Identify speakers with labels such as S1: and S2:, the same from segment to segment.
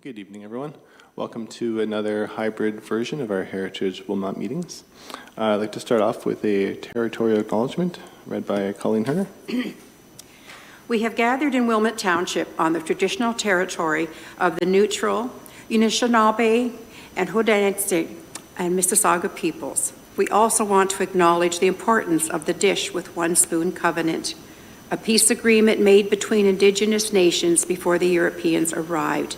S1: Good evening, everyone. Welcome to another hybrid version of our Heritage Wilmot meetings. I'd like to start off with a territorial acknowledgement read by Colleen Herner.
S2: We have gathered in Wilmot Township on the traditional territory of the Neutral, Anishinaabe, and Haudenosaunee and Mississauga peoples. We also want to acknowledge the importance of the Dish with One Spoon Covenant, a peace agreement made between Indigenous nations before the Europeans arrived.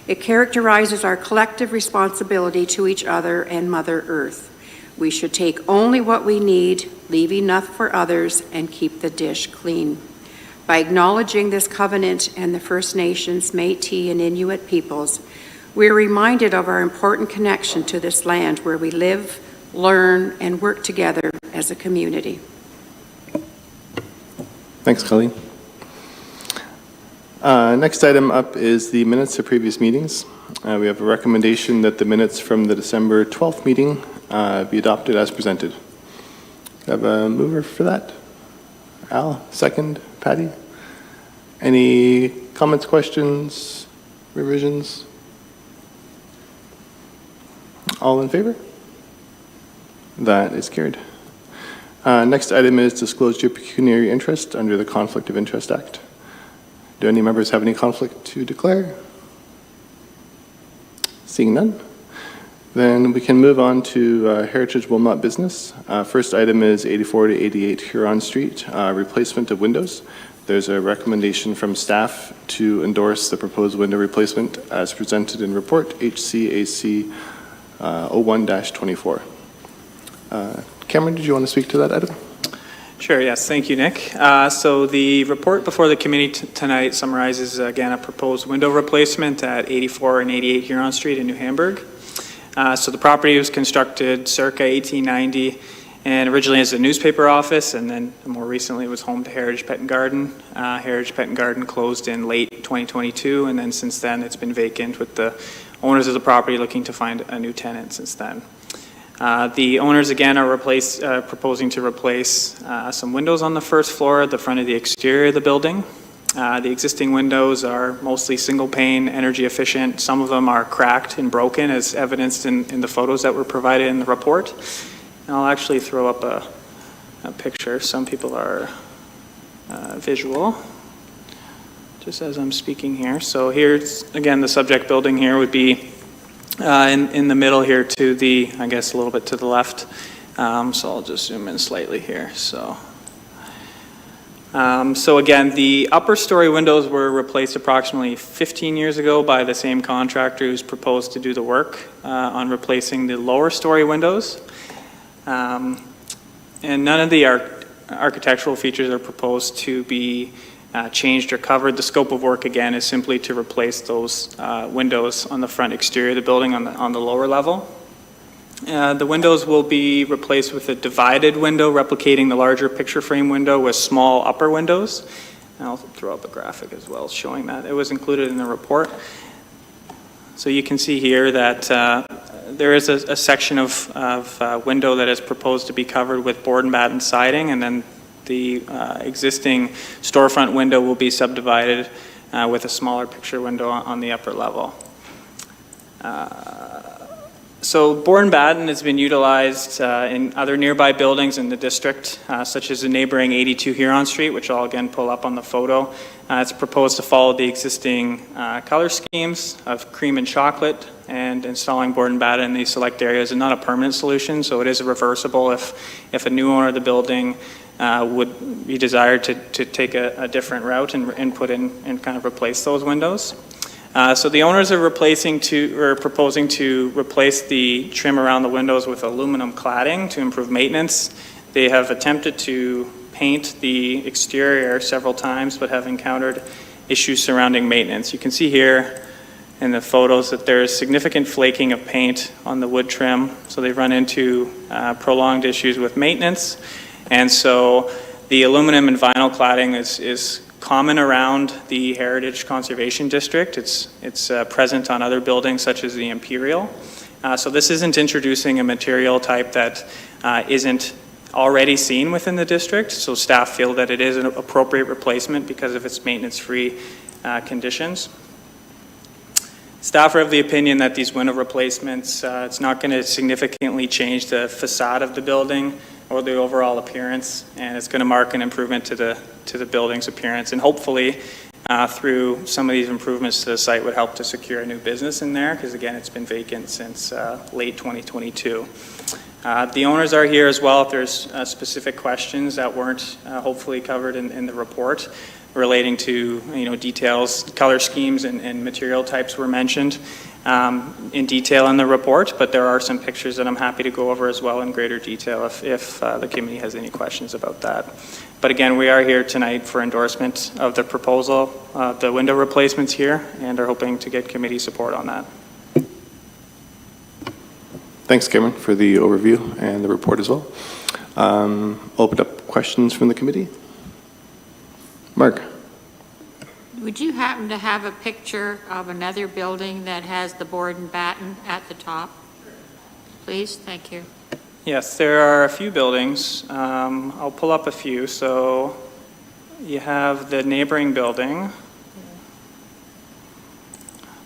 S2: It characterizes our collective responsibility to each other and Mother Earth. We should take only what we need, leave enough for others, and keep the dish clean. By acknowledging this covenant and the First Nations, Métis, and Inuit peoples, we are reminded of our important connection to this land where we live, learn, and work together as a community.
S1: Thanks, Colleen. Next item up is the minutes of previous meetings. We have a recommendation that the minutes from the December 12th meeting be adopted as presented. Do I have a mover for that? Al, second. Patty? Any comments, questions, revisions? All in favor? That is carried. Next item is disclosure of pecuniary interest under the Conflict of Interest Act. Do any members have any conflict to declare? Seeing none, then we can move on to Heritage Wilmot business. First item is 84 to 88 Huron Street, replacement of windows. There's a recommendation from staff to endorse the proposed window replacement as presented in report HCAC 01-24. Cameron, did you want to speak to that item?
S3: Sure, yes. Thank you, Nick. So the report before the committee tonight summarizes, again, a proposed window replacement at 84 and 88 Huron Street in New Hamburg. So the property was constructed circa 1890 and originally as a newspaper office, and then more recently it was home to Heritage Pet and Garden. Heritage Pet and Garden closed in late 2022, and then since then it's been vacant with the owners of the property looking to find a new tenant since then. The owners again are proposing to replace some windows on the first floor at the front of the exterior of the building. The existing windows are mostly single pane, energy efficient. Some of them are cracked and broken as evidenced in the photos that were provided in the report. And I'll actually throw up a picture. Some people are visual, just as I'm speaking here. So here's, again, the subject building here would be in the middle here to the, I guess, a little bit to the left. So I'll just zoom in slightly here. So again, the upper story windows were replaced approximately 15 years ago by the same contractor who's proposed to do the work on replacing the lower story windows. And none of the architectural features are proposed to be changed or covered. The scope of work again is simply to replace those windows on the front exterior of the building on the lower level. The windows will be replaced with a divided window replicating the larger picture frame window with small upper windows. And I'll throw up a graphic as well showing that. It was included in the report. So you can see here that there is a section of window that is proposed to be covered with board and batten siding, and then the existing storefront window will be subdivided with a smaller picture window on the upper level. So board and batten has been utilized in other nearby buildings in the district, such as the neighboring 82 Huron Street, which I'll again pull up on the photo. It's proposed to follow the existing color schemes of cream and chocolate, and installing board and batten in these select areas is not a permanent solution, so it is reversible if a new owner of the building would be desired to take a different route and put in and kind of replace those windows. So the owners are proposing to replace the trim around the windows with aluminum cladding to improve maintenance. They have attempted to paint the exterior several times but have encountered issues surrounding maintenance. You can see here in the photos that there is significant flaking of paint on the wood trim, so they've run into prolonged issues with maintenance. And so the aluminum and vinyl cladding is common around the Heritage Conservation District. It's present on other buildings such as the Imperial. So this isn't introducing a material type that isn't already seen within the district. So staff feel that it is an appropriate replacement because of its maintenance-free conditions. Staff are of the opinion that these window replacements, it's not going to significantly change the facade of the building or the overall appearance, and it's going to mark an improvement to the building's appearance, and hopefully through some of these improvements to the site would help to secure a new business in there, because again, it's been vacant since late 2022. The owners are here as well if there's specific questions that weren't hopefully covered in the report relating to details, color schemes and material types were mentioned in detail in the report, but there are some pictures that I'm happy to go over as well in greater detail if the committee has any questions about that. But again, we are here tonight for endorsement of the proposal, the window replacements here, and are hoping to get committee support on that.
S1: Thanks, Cameron, for the overview and the report as well. Open up questions from the committee. Mark.
S4: Would you happen to have a picture of another building that has the board and batten at the top? Please, thank you.
S3: Yes, there are a few buildings. I'll pull up a few. So you have the neighboring building.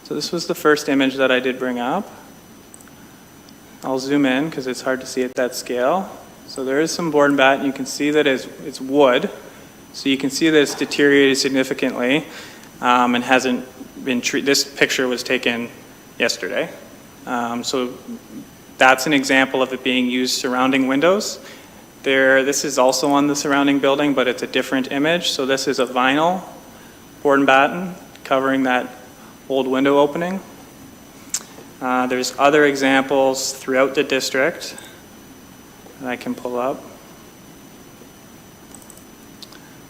S3: So this was the first image that I did bring up. I'll zoom in because it's hard to see at that scale. So there is some board and batten. You can see that it's wood. So you can see that it's deteriorated significantly and hasn't been treated. This picture was taken yesterday. So that's an example of it being used surrounding windows. This is also on the surrounding building, but it's a different image. So this is a vinyl board and batten covering that old window opening. There's other examples throughout the district that I can pull up.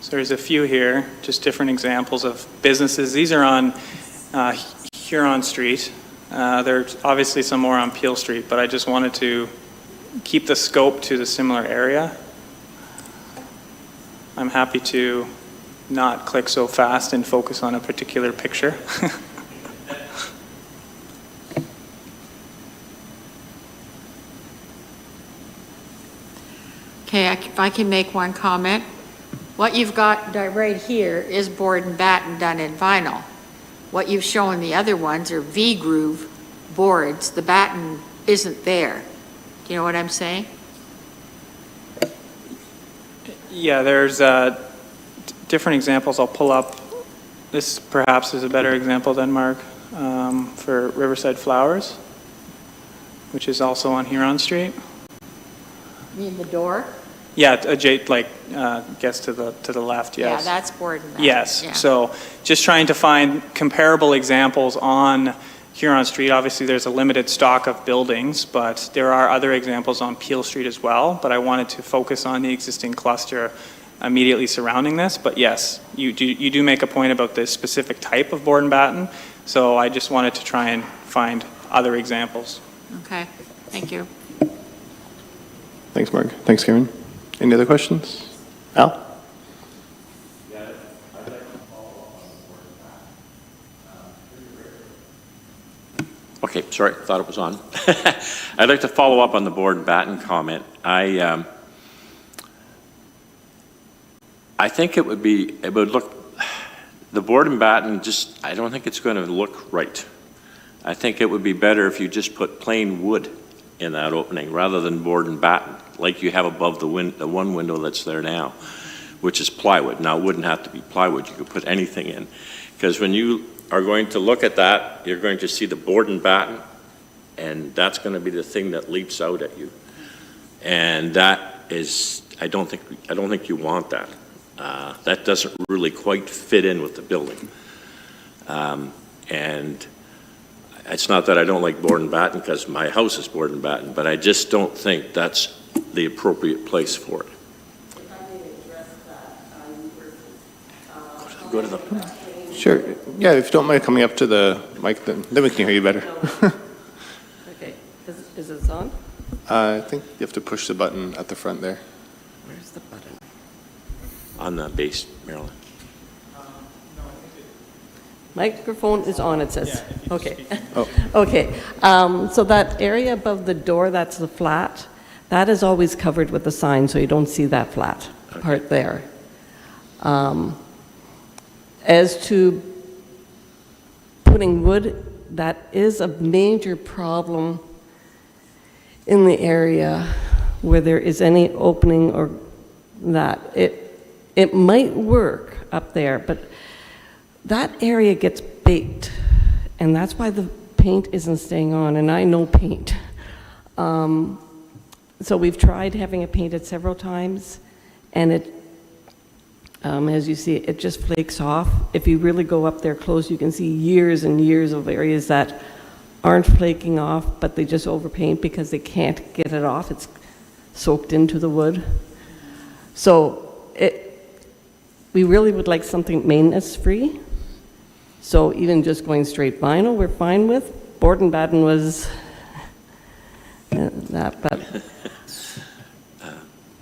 S3: So there's a few here, just different examples of businesses. These are on Huron Street. There's obviously some more on Peel Street, but I just wanted to keep the scope to the similar area. I'm happy to not click so fast and focus on a particular picture.
S4: Okay, if I can make one comment. What you've got right here is board and batten done in vinyl. What you've shown the other ones are V-groove boards. The batten isn't there. Do you know what I'm saying?
S3: Yeah, there's different examples I'll pull up. This perhaps is a better example than Mark for Riverside Flowers, which is also on Huron Street.
S4: You mean the door?
S3: Yeah, guess to the left, yes.
S4: Yeah, that's board and batten.
S3: Yes,
S4: Yeah.
S3: so just trying to find comparable examples on Huron Street. Obviously, there's a limited stock of buildings, but there are other examples on Peel Street as well. But I wanted to focus on the existing cluster immediately surrounding this. But yes, you do make a point about this specific type of board and batten. So I just wanted to try and find other examples.
S4: Okay, thank you.
S1: Thanks, Mark. Thanks, Karen. Any other questions? Al?
S5: Okay, sorry, thought it was on. I'd like to follow up on the board and batten comment. I think it would look, the board and batten I don't think it's going to look right. I think it would be better if you just put plain wood in that opening rather than board and batten, like you have above the one window that's there now, which is plywood. Now, it wouldn't have to be plywood. You could put anything in. Because when you are going to look at that, you're going to see the board and batten, and that's going to be the thing that leaps out at you. And that is, I don't think you want that. That doesn't really quite fit in with the building. And it's not that I don't like board and batten, because my house is board and batten, but I just don't think that's the appropriate place for it.
S6: If I may address that,
S5: Go to the.
S1: Sure. Yeah, if you don't mind coming up to the mic, then we can hear you better.
S6: okay, is it on?
S1: I think you have to push the button at the front there.
S6: Where's the button?
S5: On the base, Marilyn.
S6: Microphone is on, it says. Okay.
S1: Oh.
S6: Okay, so that area above the door, that's the flat, that is always covered with a sign, so you don't see that flat part there. As to putting wood that is a major problem in the area where there is any opening or that. It might work up there, but that area gets baked, and that's why the paint isn't staying on, and I know paint. So we've tried having it painted several times, and it, as you see, it just flakes off. If you really go up there close, you can see years and years of areas that aren't flaking off, but they just overpaint because they can't get it off. It's soaked into the wood. So we really would like something maintenance-free. So even just going straight vinyl, we're fine with. Board and batten was that, but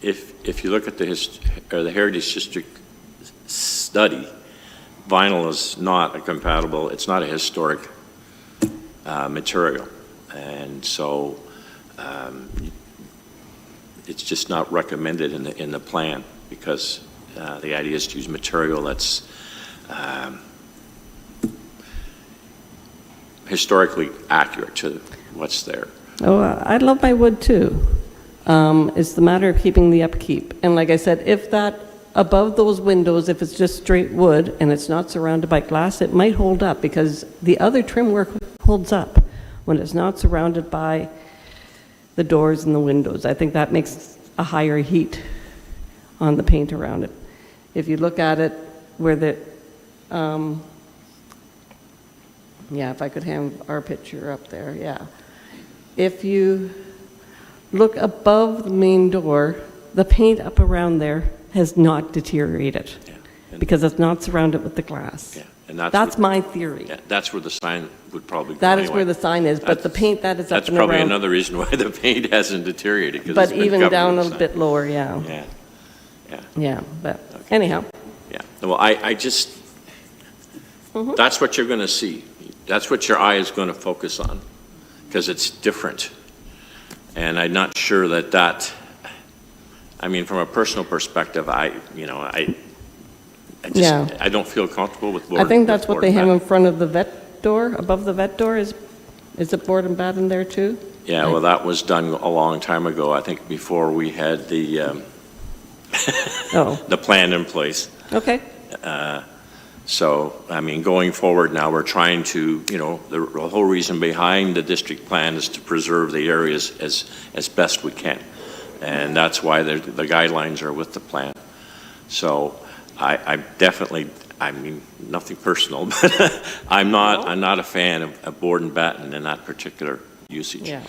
S5: If you look at the Heritage District study, vinyl is not a compatible, it's not a historic material. And so it's just not recommended in the plan, because the idea is to use material that's historically accurate to what's there.
S6: oh, I love my wood too. It's the matter of keeping the upkeep. And like I said, if that above those windows, if it's just straight wood and it's not surrounded by glass, it might hold up, because the other trim work holds up when it's not surrounded by the doors and the windows. I think that makes a higher heat on the paint around it. If you look at it where the, yeah, if I could have our picture up there, yeah. If you look above the main door, the paint up around there has not deteriorated,
S5: Yeah.
S6: because it's not surrounded with the glass.
S5: Yeah. And
S6: That's my theory.
S5: Yeah, that's where the sign would probably go
S6: That is
S5: anyway.
S6: where the sign is, but the paint that is up
S5: That's
S6: and
S5: probably
S6: around.
S5: another reason why the paint hasn't deteriorated, because
S6: But
S5: it's been
S6: even
S5: covered
S6: down a
S5: with
S6: little
S5: sign.
S6: bit lower, yeah.
S5: Yeah, yeah,
S6: Yeah, but anyhow.
S5: yeah. Well, I just,
S6: Mm-hmm.
S5: that's what you're going to see. That's what your eye is going to focus on, because it's different. And I'm not sure that, I mean, from a personal perspective, I just,
S6: Yeah.
S5: I don't feel comfortable with board.
S6: I think that's what
S5: with
S6: they
S5: board
S6: have in
S5: batten.
S6: front of the vet door, above the vet door, is it board and batten there too?
S5: Yeah, well, that was done a long time ago, I think before we had the,
S6: Oh,
S5: the plan in place.
S6: okay.
S5: So, I mean, going forward now, we're trying to, the whole reason behind the district plan is to preserve the areas as best we can. And that's why the guidelines are with the plan. So I definitely, I mean, nothing personal, but I'm not a fan of board and batten in that particular usage.
S6: Yeah.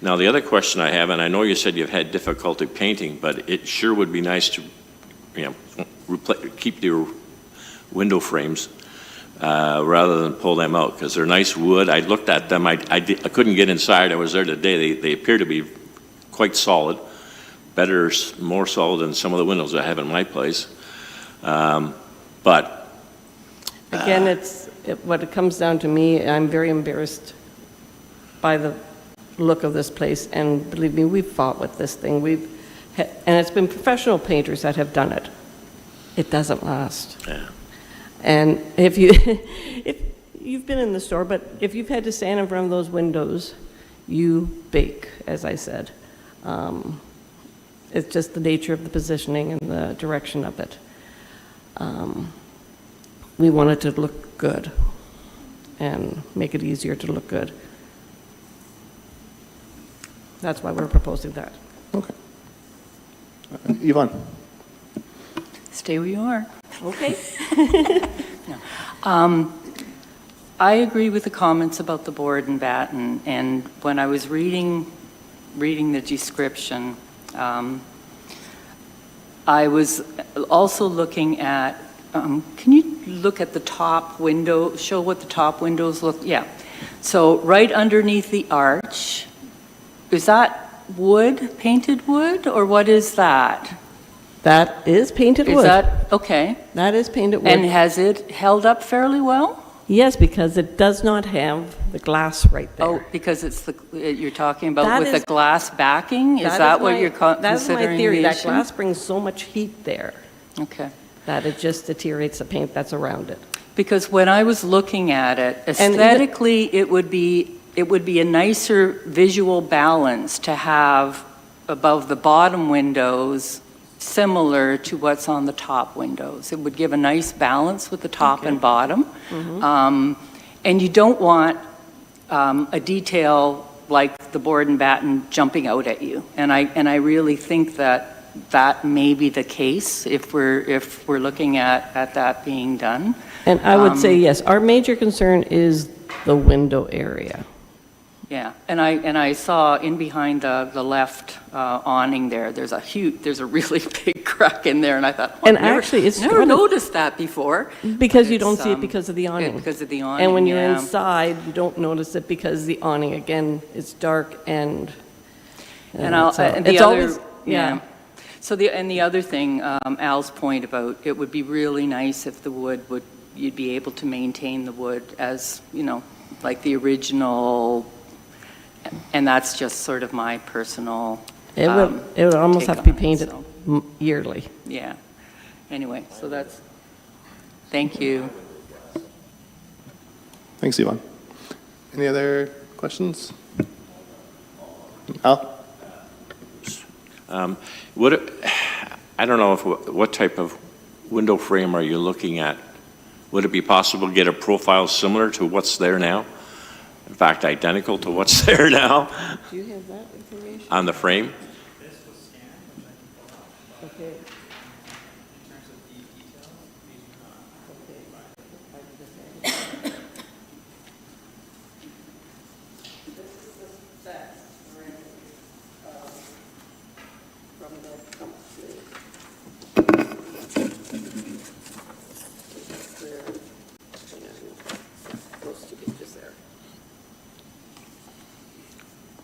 S5: Now, the other question I have, and I know you said you've had difficulty painting, but it sure would be nice to, keep your window frames rather than pull them out, because they're nice wood. I looked at them. I couldn't get inside. I was there today. They appear to be quite solid, more solid than some of the windows I have in my place. But
S6: Again, what it comes down to me, I'm very embarrassed by the look of this place, and believe me, we've fought with this thing. And it's been professional painters that have done it. It doesn't last.
S5: yeah.
S6: And if you've been in the store, but if you've had to stand in front of those windows, you bake, as I said. It's just the nature of the positioning and the direction of it. We want it to look good and make it easier to look good. That's why we're proposing that.
S1: Okay. Yvonne?
S7: Stay where you are.
S6: Okay.
S7: I agree with the comments about the board and batten, and when I was reading the description, I was also looking at, can you look at the top window, show what the top windows look, yeah. So right underneath the arch, is that wood, painted wood, or what is that?
S6: That is painted wood.
S7: Is that, okay.
S6: That is painted wood.
S7: And has it held up fairly well?
S6: Yes, because it does not have the glass right there.
S7: Oh, because it's you're talking about
S6: That
S7: with
S6: is-
S7: the glass backing? Is that what you're considering?
S6: That's my theory.
S7: the
S6: That
S7: issue?
S6: glass brings so much heat there
S7: Okay.
S6: that it just deteriorates the paint that's around it.
S7: Because when I was looking at it, aesthetically, it would be a nicer visual balance to have above the bottom windows similar to what's on the top windows. It would give a nice balance with the top and bottom. And you don't want a detail like the board and batten jumping out at you. And I really think that may be the case if we're looking at that being done.
S6: And I would say, yes, our major concern is the window area.
S7: Yeah, and I saw in behind the left awning there's a really big crack in there, and I thought,
S6: And actually, it's
S7: never noticed that before.
S6: Because you don't see it because of the
S7: Yeah,
S6: awning.
S7: because of the awning,
S6: And when you're
S7: yeah.
S6: inside, you don't notice it because the awning, again, it's dark and
S7: And
S6: so
S7: and the
S6: it's
S7: other,
S6: always, yeah.
S7: So the other thing, Al's point about it would be really nice if the wood you'd be able to maintain the wood as, like the original, and that's just sort of my personal.
S6: It would almost
S7: take
S6: have to be
S7: on it,
S6: painted
S7: so,
S6: yearly.
S7: yeah. Anyway, so thank you.
S1: Thanks, Yvonne. Any other questions? Al?
S5: I don't know what type of window frame are you looking at? Would it be possible to get a profile similar to what's there now? In fact, identical to what's there now
S6: Do you have that information?
S5: on the frame?
S6: Okay.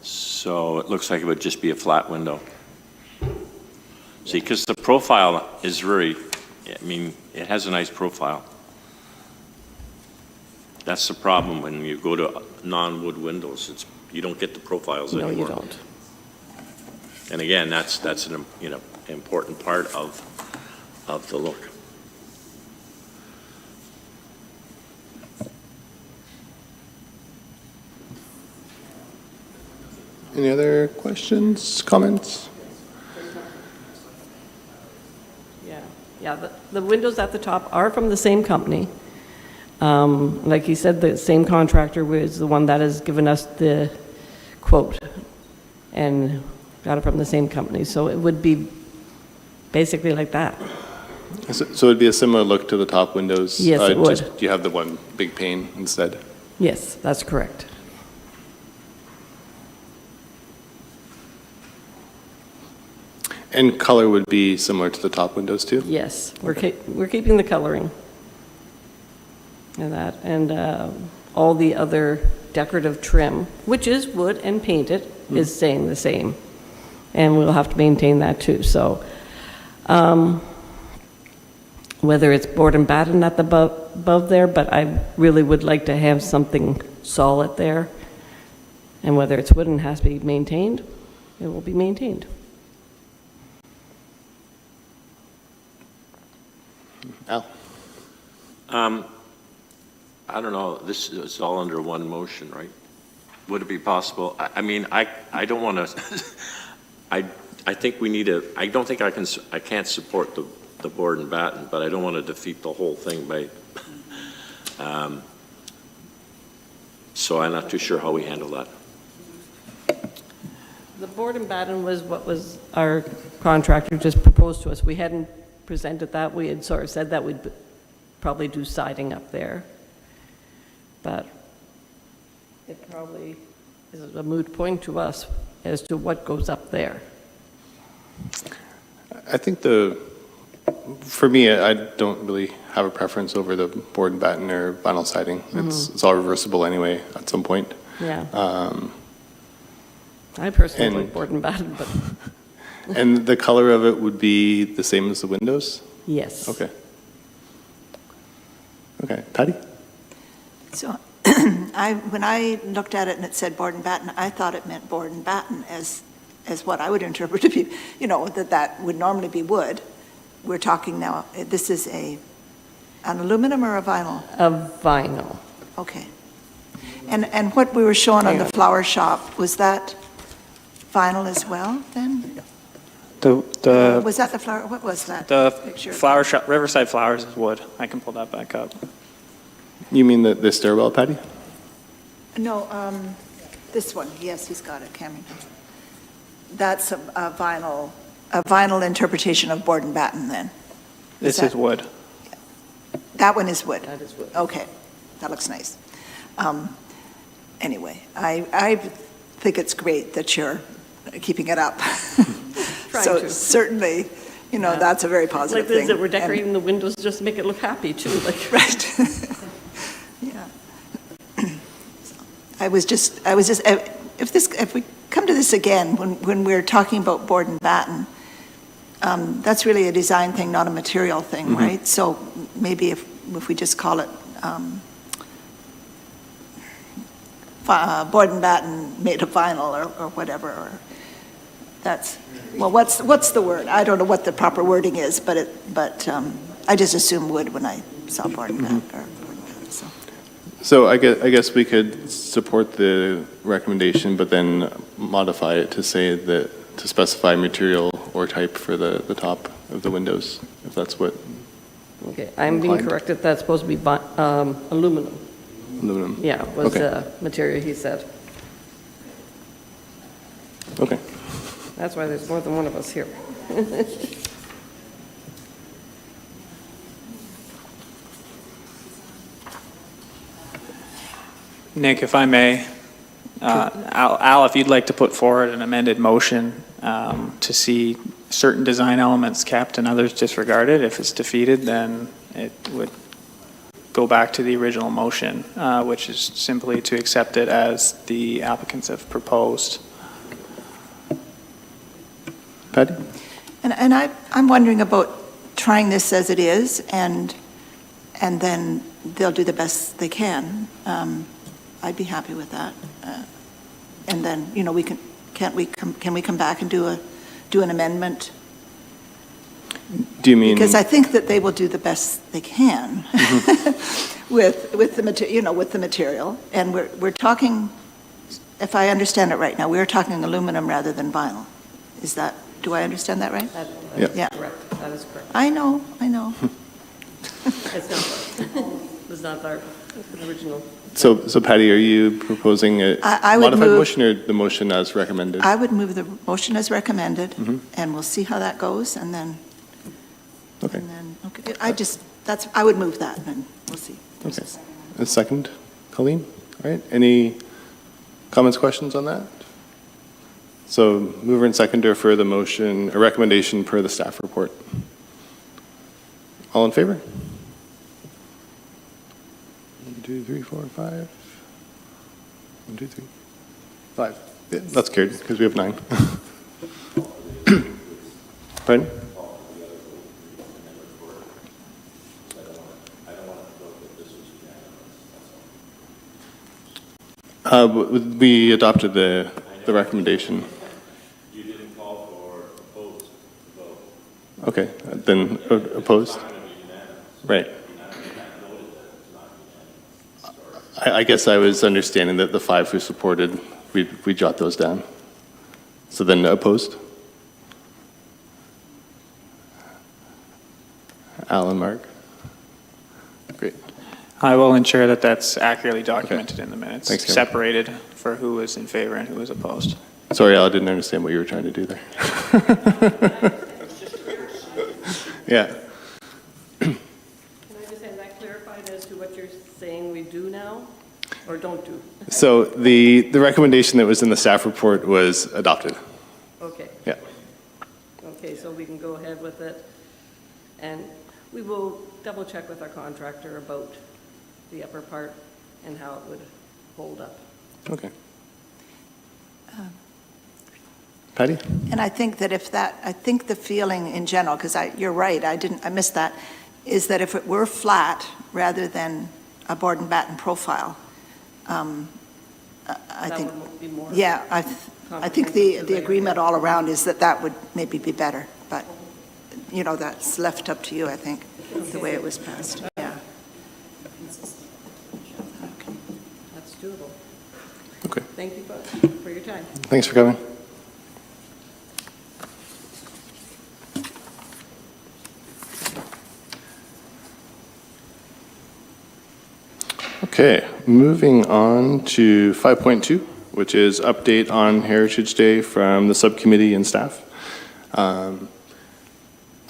S5: So it looks like it would just be a flat window. See, because the profile is it has a nice profile. That's the problem when you go to non-wood windows. You don't get the profiles
S6: No,
S5: anymore.
S6: you don't.
S5: And again, that's an important part of the look.
S1: Any other questions, comments?
S6: Yeah, the windows at the top are from the same company. Like you said, the same contractor was the one that has given us the quote and got it from the same company. So it would be basically like that.
S1: So it'd be a similar look to the top windows?
S6: Yes, it would.
S1: Just you have the one big pane instead?
S6: Yes, that's correct.
S1: And color would be similar to the top windows too?
S6: Yes, we're keeping the coloring and that, and all the other decorative trim, which is wood and painted, is staying the same. And we'll have to maintain that too. So whether it's board and batten at the above there, but I really would like to have something solid there. And whether it's wooden has to be maintained, it will be maintained.
S1: Al?
S5: I don't know, this is all under one motion, right? Would it be possible, I don't want to, I think we need I don't think I can't support the board and batten, but I don't want to defeat the whole thing by, so I'm not too sure how we handle that.
S6: The board and batten was what was our contractor just proposed to us. We hadn't presented that. We had sort of said that we'd probably do siding up there. But it probably is a moot point to us as to what goes up there.
S1: I think for me, I don't really have a preference over the board and batten or vinyl siding. It's all reversible anyway at some point.
S6: Yeah. I personally
S1: and-
S6: like board and batten, but
S1: And the color of it would be the same as the windows?
S6: yes.
S1: Okay. Okay, Patty?
S8: So when I looked at it and it said board and batten, I thought it meant board and batten as what I would interpret to be, that would normally be wood. We're talking now, this is a An aluminum or a vinyl?
S6: Of vinyl.
S8: Okay. And what we were showing on the flower shop, was that vinyl as well, then? Was that the flower, what was that
S3: The
S8: picture?
S3: flower shop, Riverside Flowers is wood. I can pull that back up.
S1: You mean the stairwell, Patty?
S8: No, this one, yes, he's got it, Cameron. That's a vinyl interpretation of board and batten, then?
S3: This
S8: that-
S3: is wood.
S8: That one is wood?
S6: That is wood.
S8: Okay, that looks nice. Anyway, I think it's great that you're keeping it up. So
S6: to.
S8: certainly, that's a very positive
S6: Like this,
S8: thing.
S6: that we're decorating the windows just to make it look happy, too. Like,
S8: Right. Yeah. I was just, if we come to this again, when we're talking about board and batten, that's really a design thing, not a material thing, right? So maybe if we just call it board and batten made of vinyl or whatever, or what's the word? I don't know what the proper wording is, but I just assumed wood when I saw board and batten. So.
S1: So I guess we could support the recommendation, but then modify it to say that, to specify material or type for the top of the windows, if that's what.
S6: okay, I'm being
S1: Inclined.
S6: corrected, that's supposed to be aluminum.
S1: Aluminum.
S6: Yeah, was
S1: Okay.
S6: the material he said.
S1: Okay.
S6: That's why there's more than one of us here.
S3: Nick, if I may, Al, if you'd like to put forward an amended motion to see certain design elements kept and others disregarded, if it's defeated, then it would go back to the original motion, which is simply to accept it as the applicants have proposed.
S1: Patty?
S8: And I'm wondering about trying this as it is, and then they'll do the best they can. I'd be happy with that. And then, can we come back and do an amendment?
S1: Do you mean?
S8: Because I think that they will do the best they can with the material. And we're talking, if I understand it right now, we're talking aluminum rather than vinyl. Do I understand that right?
S1: Yeah.
S8: Yeah.
S6: Correct, that is correct.
S8: I know.
S6: It's not our original.
S1: So Patty, are you proposing a
S8: I would
S1: modified
S8: move-
S1: motion or the motion as recommended?
S8: I would move the motion as recommended,
S1: Mhm.
S8: and we'll see how that goes, and then,
S1: Okay.
S8: okay, I would move that, and we'll see.
S1: Okay. A second, Colleen? All right. Any comments, questions on that? So mover and seconder for the motion, a recommendation per the staff report. All in favor? 1, 2, 3, 4, 5. 1, 2, 3, 5. Yeah, that's carried because we have 9. Pardon? We adopted the recommendation.
S5: You didn't call for opposed vote.
S1: Okay, then opposed? Right. I guess I was understanding that the 5 who supported, we jot those down. So then opposed? Al and Mark? Great.
S3: I will ensure that that's accurately documented in the minutes,
S1: Thanks, Cameron.
S3: separated for who was in favor and who was opposed.
S1: Sorry, Al, I didn't understand what you were trying to do there. Yeah.
S6: Can I just have that clarified as to what you're saying we do now, or don't do?
S1: So the recommendation that was in the staff report was adopted.
S6: Okay.
S1: Yeah.
S6: Okay, so we can go ahead with it, and we will double check with our contractor about the upper part and how it would hold up.
S1: Okay. Patty?
S8: And I think that I think the feeling in general, because you're right, I missed that, is that if it were flat rather than a board and batten profile, I think,
S6: That would be more.
S8: yeah, I think the agreement all around is that would maybe be better, but, that's left up to you, I think, the way it was passed, yeah.
S6: Thank you both for your time.
S1: Thanks for coming. Okay, moving on to 5.2, which is update on Heritage Day from the subcommittee and staff. I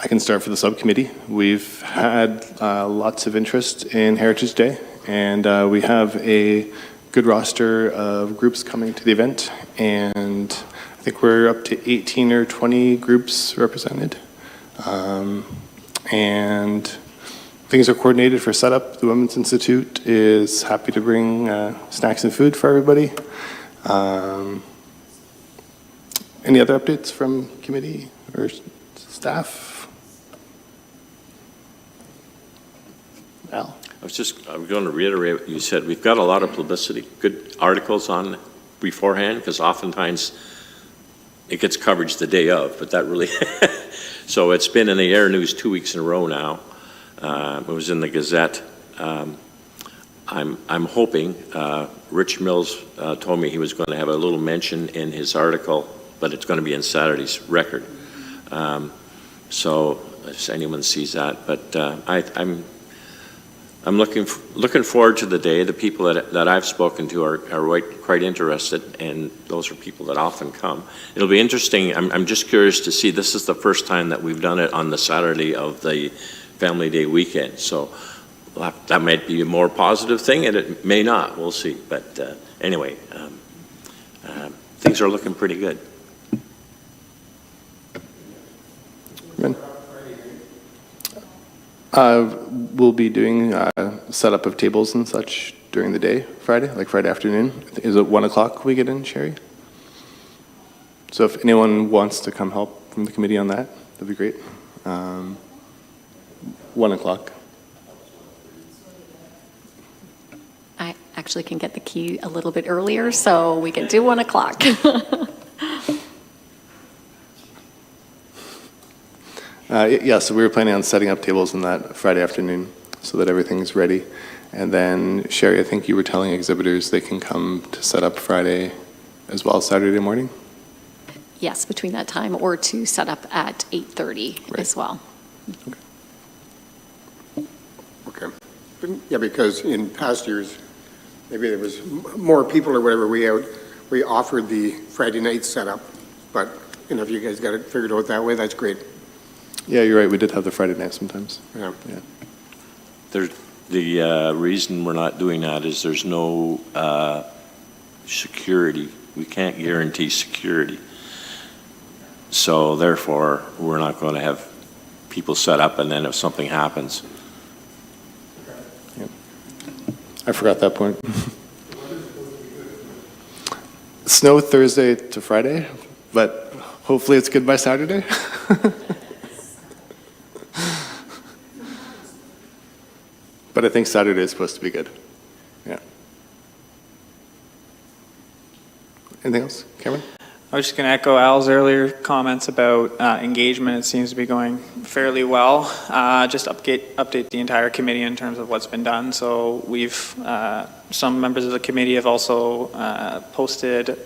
S1: can start for the subcommittee. We've had lots of interest in Heritage Day, and we have a good roster of groups coming to the event, and I think we're up to 18 or 20 groups represented. And things are coordinated for setup. The Women's Institute is happy to bring snacks and food for everybody. Any other updates from committee or staff? Al?
S5: I'm going to reiterate what you said. We've got a lot of publicity, good articles on beforehand, because oftentimes it gets coverage the day of, but that really, so it's been in the Air News 2 weeks in a row now. It was in the Gazette. I'm hoping, Rich Mills told me he was going to have a little mention in his article, but it's going to be in Saturday's Record. So if anyone sees that, but I'm looking forward to the day. The people that I've spoken to are quite interested, and those are people that often come. It'll be interesting. I'm just curious to see. This is the first time that we've done it on the Saturday of the Family Day weekend. So that might be a more positive thing, and it may not. We'll see. But anyway, things are looking pretty good.
S1: We'll be doing setup of tables and such during the day, Friday, like Friday afternoon. Is it 1 o'clock we get in, Sherry? So if anyone wants to come help from the committee on that, that'd be great. 1 o'clock.
S9: I actually can get the key a little bit earlier, so we can do 1 o'clock.
S1: Yeah, so we were planning on setting up tables on that Friday afternoon so that everything's ready. And then, Sherry, I think you were telling exhibitors they can come to set up Friday as well as Saturday morning?
S9: Yes, between that time, or to set up at 8:30
S1: Right.
S9: as well.
S10: Okay. Yeah, because in past years, maybe there was more people or whatever, we offered the Friday night setup, but, if you guys got it figured out that way, that's great.
S1: Yeah, you're right. We did have the Friday night sometimes.
S10: Yeah.
S5: The reason we're not doing that is there's no security. We can't guarantee security. So therefore, we're not going to have people set up, and then if something happens.
S1: Yep. I forgot that point. Snow Thursday to Friday, but hopefully it's good by Saturday. But I think Saturday is supposed to be good. Yeah. Anything else, Cameron?
S3: I was just going to echo Al's earlier comments about engagement. It seems to be going fairly well. Just update the entire committee in terms of what's been done. So we've, some members of the committee have also posted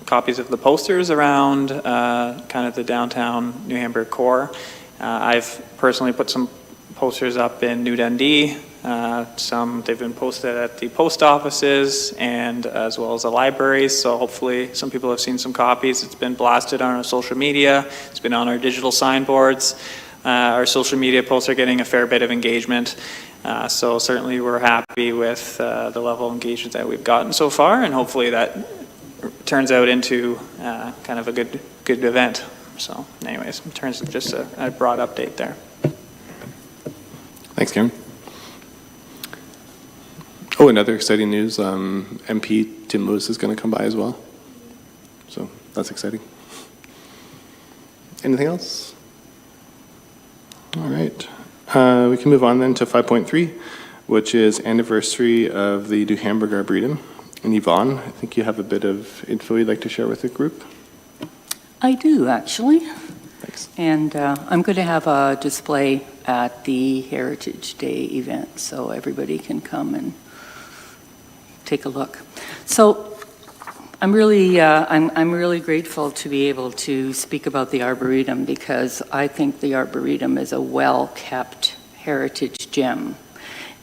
S3: copies of the posters around kind of the downtown New Hamburg core. I've personally put some posters up in New Dundee. They've been posted at the post offices and as well as the libraries, so hopefully some people have seen some copies. It's been blasted on our social media. It's been on our digital signboards. Our social media posts are getting a fair bit of engagement, so certainly we're happy with the level of engagement that we've gotten so far, and hopefully that turns out into kind of a good event. So anyways, in terms of just a broad update there.
S1: Thanks, Cameron. Oh, another exciting news, MP Tim Lewis is going to come by as well. So that's exciting. Anything else? All right. We can move on then to 5.3, which is anniversary of the New Hamburg Arboretum. And Yvonne, I think you have a bit of info you'd like to share with the group.
S7: I do, actually.
S1: Thanks.
S7: And I'm going to have a display at the Heritage Day event, so everybody can come and take a look. So I'm really grateful to be able to speak about the Arboretum because I think the Arboretum is a well-kept heritage gem.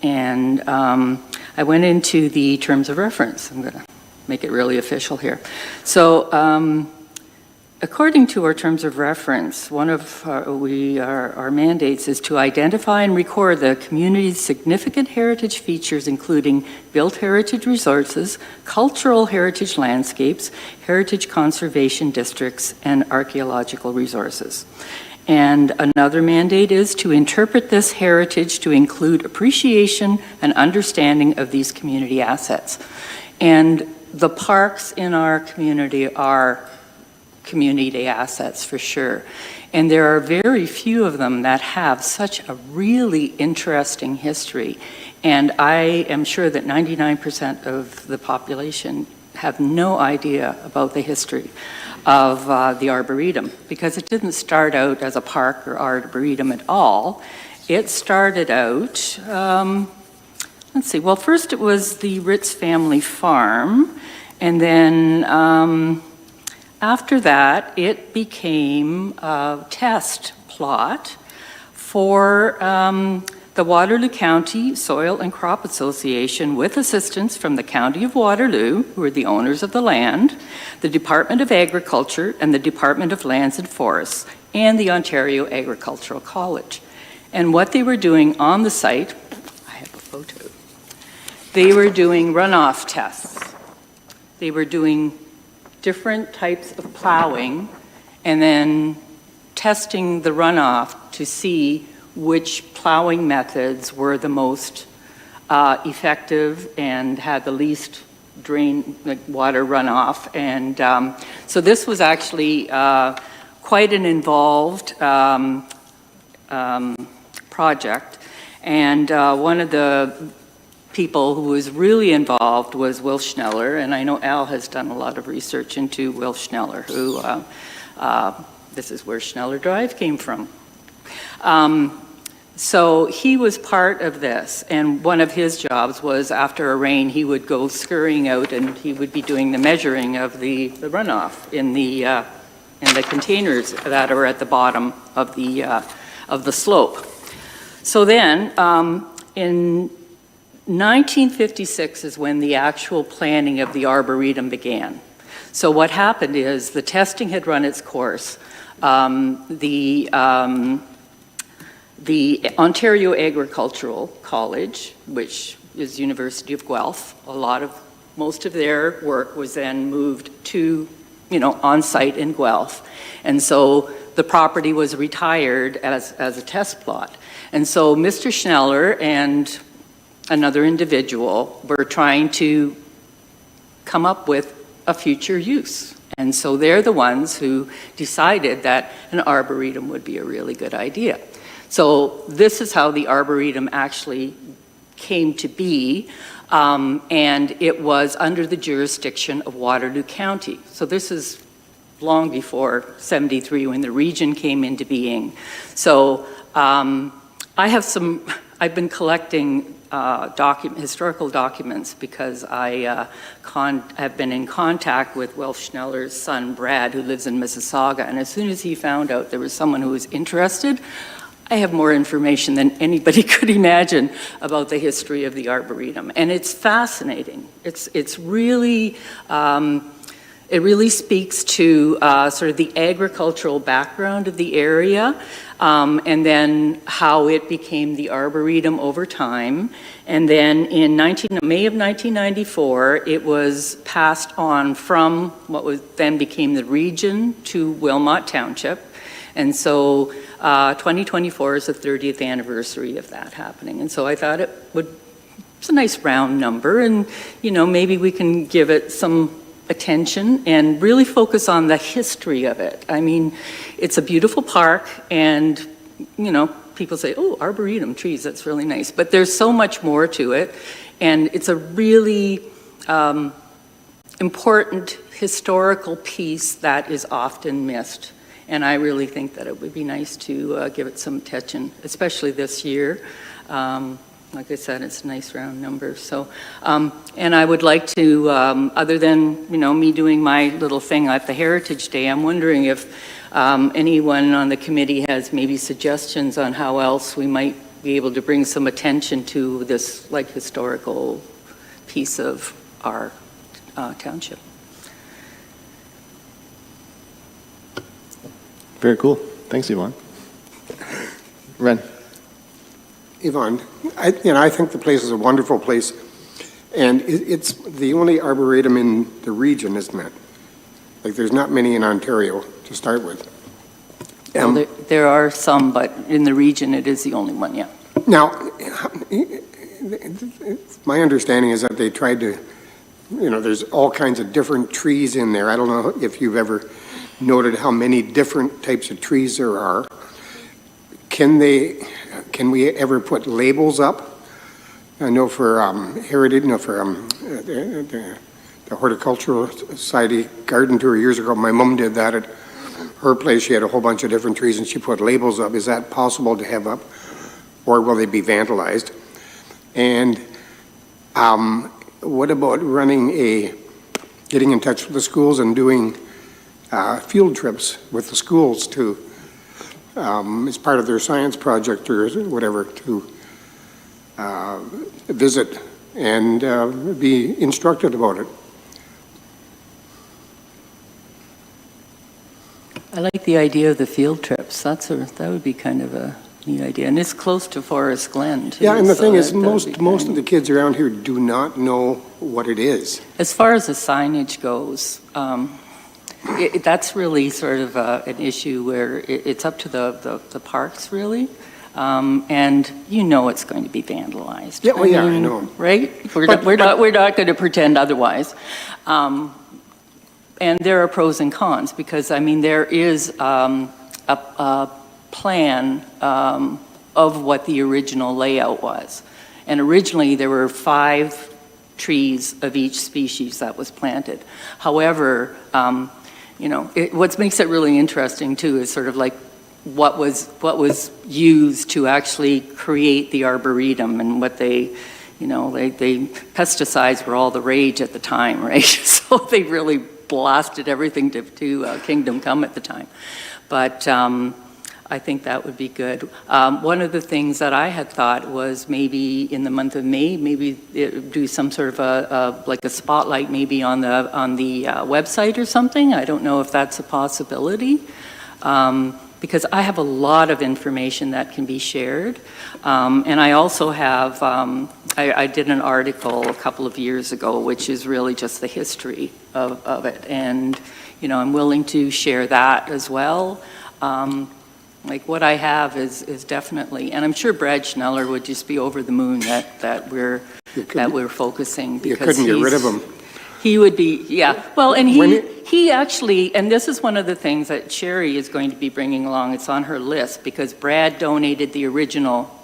S7: And I went into the terms of reference. I'm going to make it really official here. So according to our terms of reference, one of our mandates is to identify and record the community's significant heritage features, including built heritage resources, cultural heritage landscapes, heritage conservation districts, and archaeological resources. And another mandate is to interpret this heritage to include appreciation and understanding of these community assets. And the parks in our community are community assets for sure. And there are very few of them that have such a really interesting history. And I am sure that 99% of the population have no idea about the history of the Arboretum, because it didn't start out as a park or Arboretum at all. It started out, let's see, well, first it was the Ritz family farm, and then after that, it became a test plot for the Waterloo County Soil and Crop Association, with assistance from the County of Waterloo, who are the owners of the land, the Department of Agriculture, and the Department of Lands and Forests, and the Ontario Agricultural College. And what they were doing on the site, I have a photo, they were doing runoff tests. They were doing different types of plowing and then testing the runoff to see which plowing methods were the most effective and had the least water runoff. And so this was actually quite an involved project. And one of the people who was really involved was Will Schneller, and I know Al has done a lot of research into Will Schneller, who, this is where Schneller Drive came from. So he was part of this, and one of his jobs was after a rain, he would go scurrying out and he would be doing the measuring of the runoff in the containers that are at the bottom of the slope. So then, in 1956 is when the actual planning of the Arboretum began. So what happened is the testing had run its course. The Ontario Agricultural College, which is University of Guelph, most of their work was then moved to, on site in Guelph. And so the property was retired as a test plot. And so Mr. Schneller and another individual were trying to come up with a future use. And so they're the ones who decided that an arboretum would be a really good idea. So this is how the Arboretum actually came to be, and it was under the jurisdiction of Waterloo County. So this is long before 73 when the region came into being. So I've been collecting historical documents because I have been in contact with Will Schneller's son, Brad, who lives in Mississauga. And as soon as he found out there was someone who was interested, I have more information than anybody could imagine about the history of the Arboretum. And it's fascinating. It's really, it really speaks to sort of the agricultural background of the area, and then how it became the Arboretum over time. And then in May of 1994, it was passed on from what then became the region to Wilmot Township. And so 2024 is the 30th anniversary of that happening. And so I thought it's a nice round number, and maybe we can give it some attention and really focus on the history of it. I mean, it's a beautiful park, and people say, oh, arboretum trees, that's really nice. But there's so much more to it, and it's a really important historical piece that is often missed. And I really think that it would be nice to give it some attention, especially this year. like I said, it's a nice round number, so. And I would like to, other than, me doing my little thing at the Heritage Day, I'm wondering if anyone on the committee has maybe suggestions on how else we might be able to bring some attention to this, like, historical piece of our township.
S1: Very cool. Thanks, Yvonne. Ren?
S10: Yvonne, I think the place is a wonderful place, and it's the only arboretum in the region, isn't it? Like, there's not many in Ontario to start with.
S7: Well, there are some, but in the region, it is the only one, yeah.
S10: Now, my understanding is that they tried to, there's all kinds of different trees in there. I don't know if you've ever noted how many different types of trees there are. Can we ever put labels up? I know for Heritage, the Horticultural Society garden tour years ago, my mom did that at her place. She had a whole bunch of different trees and she put labels up. Is that possible to have up, or will they be vandalized? And what about getting in touch with the schools and doing field trips with the schools to, as part of their science project or whatever, to visit and be instructed about it?
S7: I like the idea of the field trips. That would be kind of a neat idea. And it's close to Forest Glen, too.
S10: Yeah, and the
S7: so
S10: thing is,
S7: that would be
S10: most
S7: kind
S10: of the kids around here do not know what it is.
S7: As far as the signage goes, that's really sort of an issue where it's up to the parks, really. And it's going to be vandalized.
S10: Yeah, well, yeah, I know.
S7: Right? We're not going to pretend otherwise. And there are pros and cons because, there is a plan of what the original layout was. And originally there were 5 trees of each species that was planted. However, what makes it really interesting too is sort of like what was used to actually create the arboretum and what they pesticides were all the rage at the time, right? So they really blasted everything to Kingdom Come at the time. But I think that would be good. One of the things that I had thought was maybe in the month of May, maybe do some sort of like a spotlight maybe on the website or something. I don't know if that's a possibility. Because I have a lot of information that can be shared. And I also have, I did an article a couple of years ago, which is really just the history of it. And, I'm willing to share that as well. Like what I have is definitely, and I'm sure Brad Schneller would just be over the moon that we're focusing. Because
S10: you couldn't get rid of him.
S7: He would be, yeah. Well, and he actually, and this is one of the things that Sherry is going to be bringing along. It's on her list because Brad donated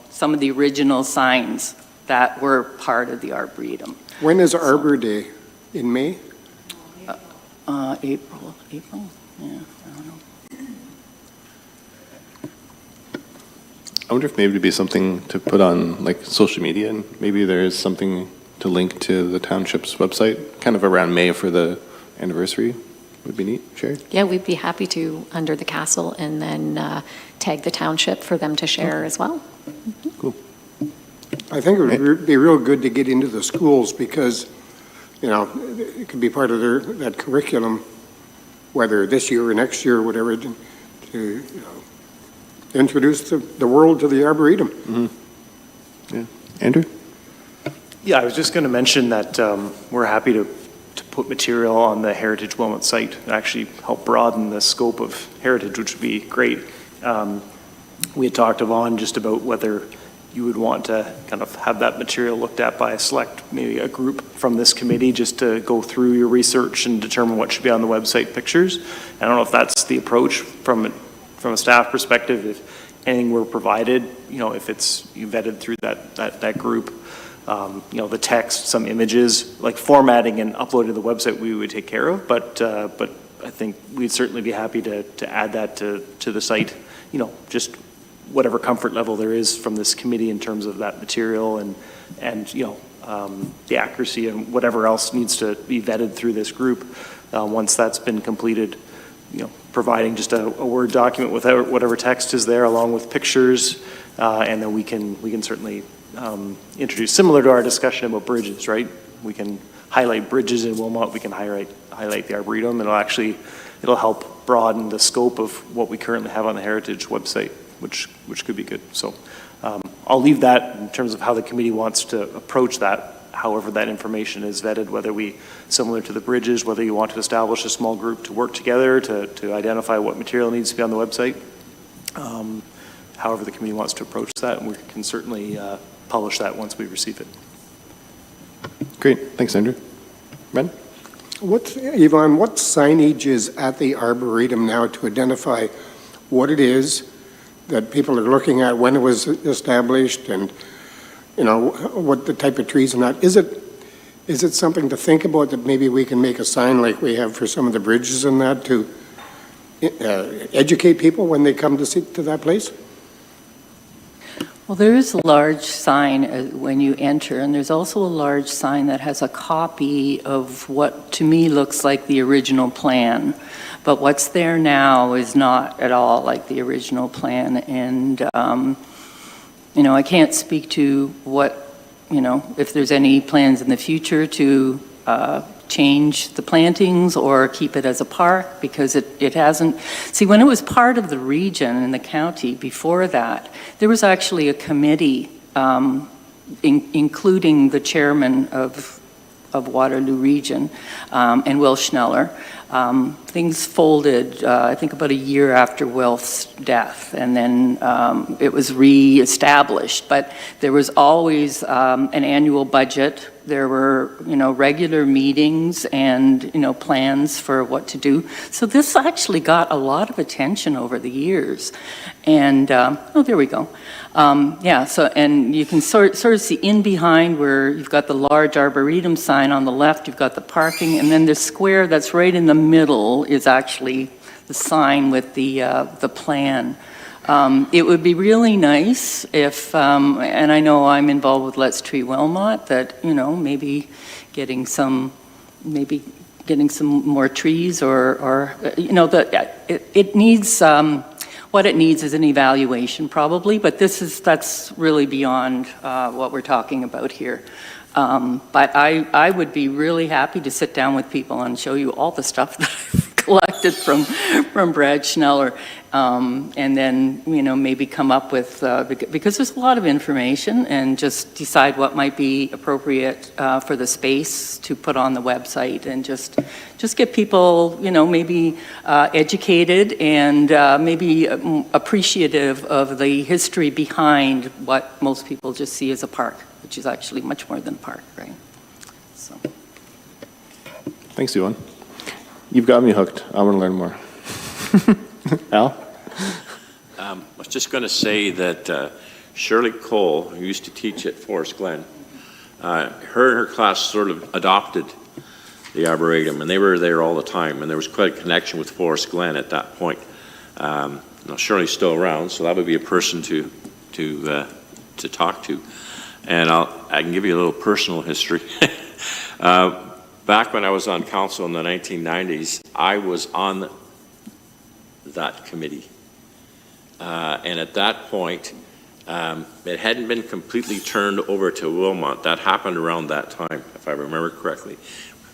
S7: some of the original signs that were part of the Arboretum.
S10: When is Arbor Day? In May?
S7: April? Yeah, I don't know.
S1: I wonder if maybe it'd be something to put on like social media, and maybe there is something to link to the township's website, kind of around May for the anniversary. Would be neat. Sherry?
S9: Yeah, we'd be happy to under the castle and then tag the township for them to share as well.
S1: Cool.
S10: I think it would be real good to get into the schools because, it could be part of that curriculum, whether this year or next year or whatever, to introduce the world to the Arboretum.
S1: Mm-hmm. Yeah. Andrew?
S11: Yeah, I was just going to mention that we're happy to put material on the Heritage Wilmot site and actually help broaden the scope of heritage, which would be great. We had talked to Vaughn just about whether you would want to kind of have that material looked at by maybe a group from this committee, just to go through your research and determine what should be on the website pictures. I don't know if that's the approach from a staff perspective, if anything were provided, if it's vetted through that group. The text, some images, like formatting and uploading to the website, we would take care of. But I think we'd certainly be happy to add that to the site. Just whatever comfort level there is from this committee in terms of that material and the accuracy and whatever else needs to be vetted through this group. Once that's been completed, providing just a Word document without whatever text is there, along with pictures, and then we can certainly introduce, similar to our discussion about bridges, right? We can highlight bridges in Wilmot, we can highlight the Arboretum, and it'll help broaden the scope of what we currently have on the Heritage website, which could be good. So I'll leave that in terms of how the committee wants to approach that, however that information is vetted, whether we, similar to the bridges, whether you want to establish a small group to work together to identify what material needs to be on the website. However the committee wants to approach that, and we can certainly publish that once we receive it.
S1: Great, thanks, Andrew. Ben?
S10: Yvonne, what signage is at the Arboretum now to identify what it is that people are looking at, when it was established, and what the type of trees and that? Is it something to think about, that maybe we can make a sign like we have for some of the bridges and that to educate people when they come to that place?
S7: Well, there is a large sign when you enter, and there's also a large sign that has a copy of what to me looks like the original plan. But what's there now is not at all like the original plan. And, I can't speak to what, if there's any plans in the future to change the plantings or keep it as a park, because it hasn't. See, when it was part of the region in the county before that, there was actually a committee, including the chairman of Waterloo Region and Will Schneller. Things folded, I think, about a year after Wilf's death, and then it was re-established. But there was always an annual budget. There were, regular meetings and, plans for what to do. So this actually got a lot of attention over the years. And, there we go. And you can sort of see in behind where you've got the large Arboretum sign on the left, you've got the parking, and then the square that's right in the middle is actually the sign with the plan. It would be really nice if, and I know I'm involved with Let's Tree Wilmot, that, maybe getting some more trees or it needs, what it needs is an evaluation probably, but that's really beyond what we're talking about here. But I would be really happy to sit down with people and show you all the stuff that I've collected from Brad Schneller, and then maybe come up with because there's a lot of information, and just decide what might be appropriate for the space to put on the website, and just get people maybe educated and maybe appreciative of the history behind what most people just see as a park, which is actually much more than a park, right? So.
S1: Thanks, Yvonne. You've got me hooked. I want to learn more. Al?
S5: I was just going to say that Shirley Cole, who used to teach at Forest Glen, her and her class sort of adopted the Arboretum, and they were there all the time, and there was quite a connection with Forest Glen at that point. Now Shirley's still around, so that would be a person to talk to. And I can give you a little personal history. Back when I was on council in the 1990s, I was on that committee. And at that point, it hadn't been completely turned over to Wilmot. That happened around that time, if I remember correctly.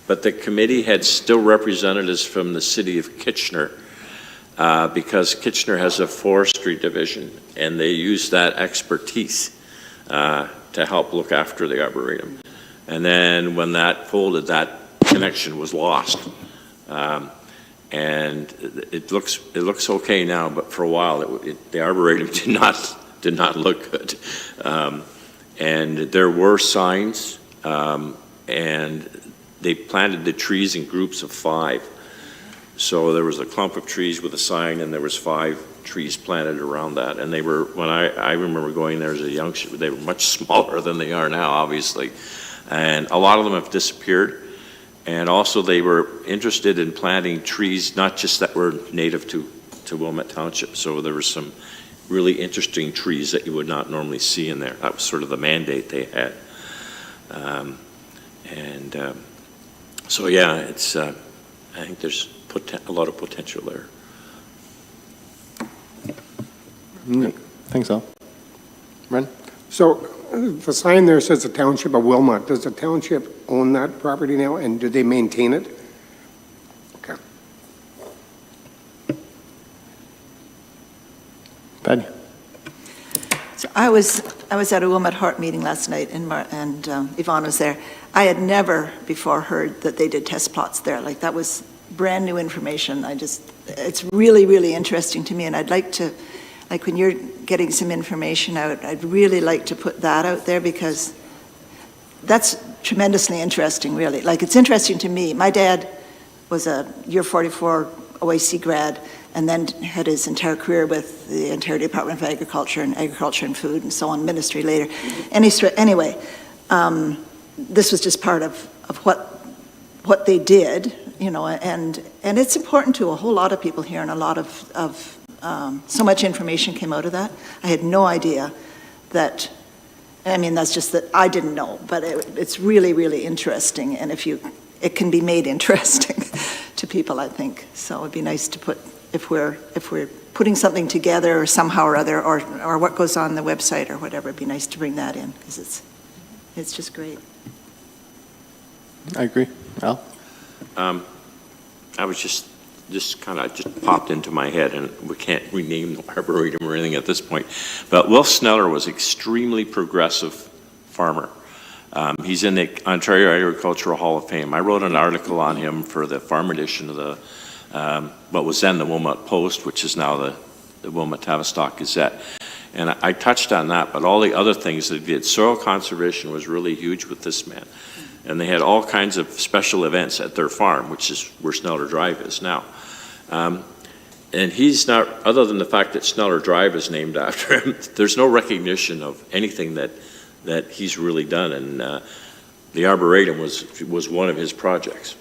S5: But the committee had still representatives from the city of Kitchener, because Kitchener has a forestry division, and they use that expertise to help look after the Arboretum. And then when that folded, that connection was lost. And it looks okay now, but for a while the Arboretum did not look good. And there were signs, and they planted the trees in groups of 5. So there was a clump of trees with a sign, and there was 5 trees planted around that. And they were, when I remember going there as a youngster, they were much smaller than they are now, obviously. And a lot of them have disappeared. And also they were interested in planting trees, not just that were native to Wilmot Township. So there was some really interesting trees that you would not normally see in there. That was sort of the mandate they had. So yeah, it's, I think there's a lot of potential there.
S1: Thanks, Al. Ren?
S10: So the sign there says the Township of Wilmot. Does the township own that property now, and do they maintain it? Okay.
S1: Patty?
S8: So I was at a Wilmot Heart meeting last night, and Yvonne was there. I had never before heard that they did test plots there. Like, that was brand new information. It's really, really interesting to me, and I'd like to, like, when you're getting some information out, I'd really like to put that out there, because that's tremendously interesting, really. Like, it's interesting to me. My dad was a year 44 OAC grad, and then had his entire career with the Ontario Department of Agriculture and Food and so on, ministry later. Anyway, this was just part of what they did, you know, and it's important to a whole lot of people here, and a lot of so much information came out of that. I had no idea that, I mean, that's just that I didn't know, but it's really, really interesting, and it can be made interesting to people, I think. So it'd be nice to put, if we're putting something together or somehow or other, or what goes on the website or whatever, it'd be nice to bring that in, because it's just great.
S1: I agree. Al?
S5: I was just popped into my head, and we can't rename the Arboretum or anything at this point, but Will Sneller was extremely progressive farmer. He's in the Ontario Agricultural Hall of Fame. I wrote an article on him for the farm edition of the, what was then the Wilmot Post, which is now the Wilmot Tavistock Gazette. And I touched on that, but all the other things that he did, soil conservation was really huge with this man. And they had all kinds of special events at their farm, which is where Sneller Drive is now. And he's not, other than the fact that Sneller Drive is named after him, there's no recognition of anything that he's really done. And the Arboretum was one of his projects.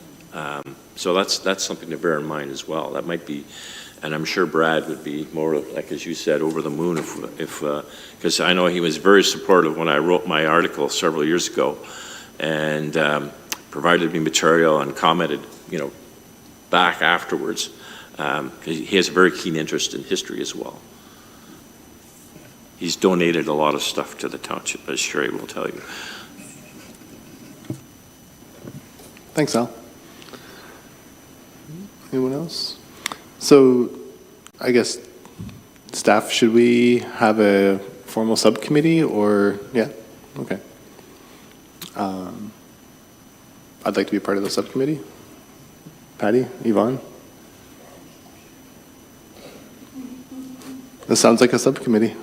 S5: So that's something to bear in mind as well. That might be, and I'm sure Brad would be more, like as you said, over the moon if because I know he was very supportive when I wrote my article several years ago, and provided me material and commented, you know, back afterwards, because he has a very keen interest in history as well. He's donated a lot of stuff to the township, as Sherry will tell you.
S1: Thanks, Al. Anyone else? So, I guess, staff, should we have a formal subcommittee, or, yeah? Okay. I'd like to be a part of the subcommittee. Patty, Yvonne? This sounds like a subcommittee.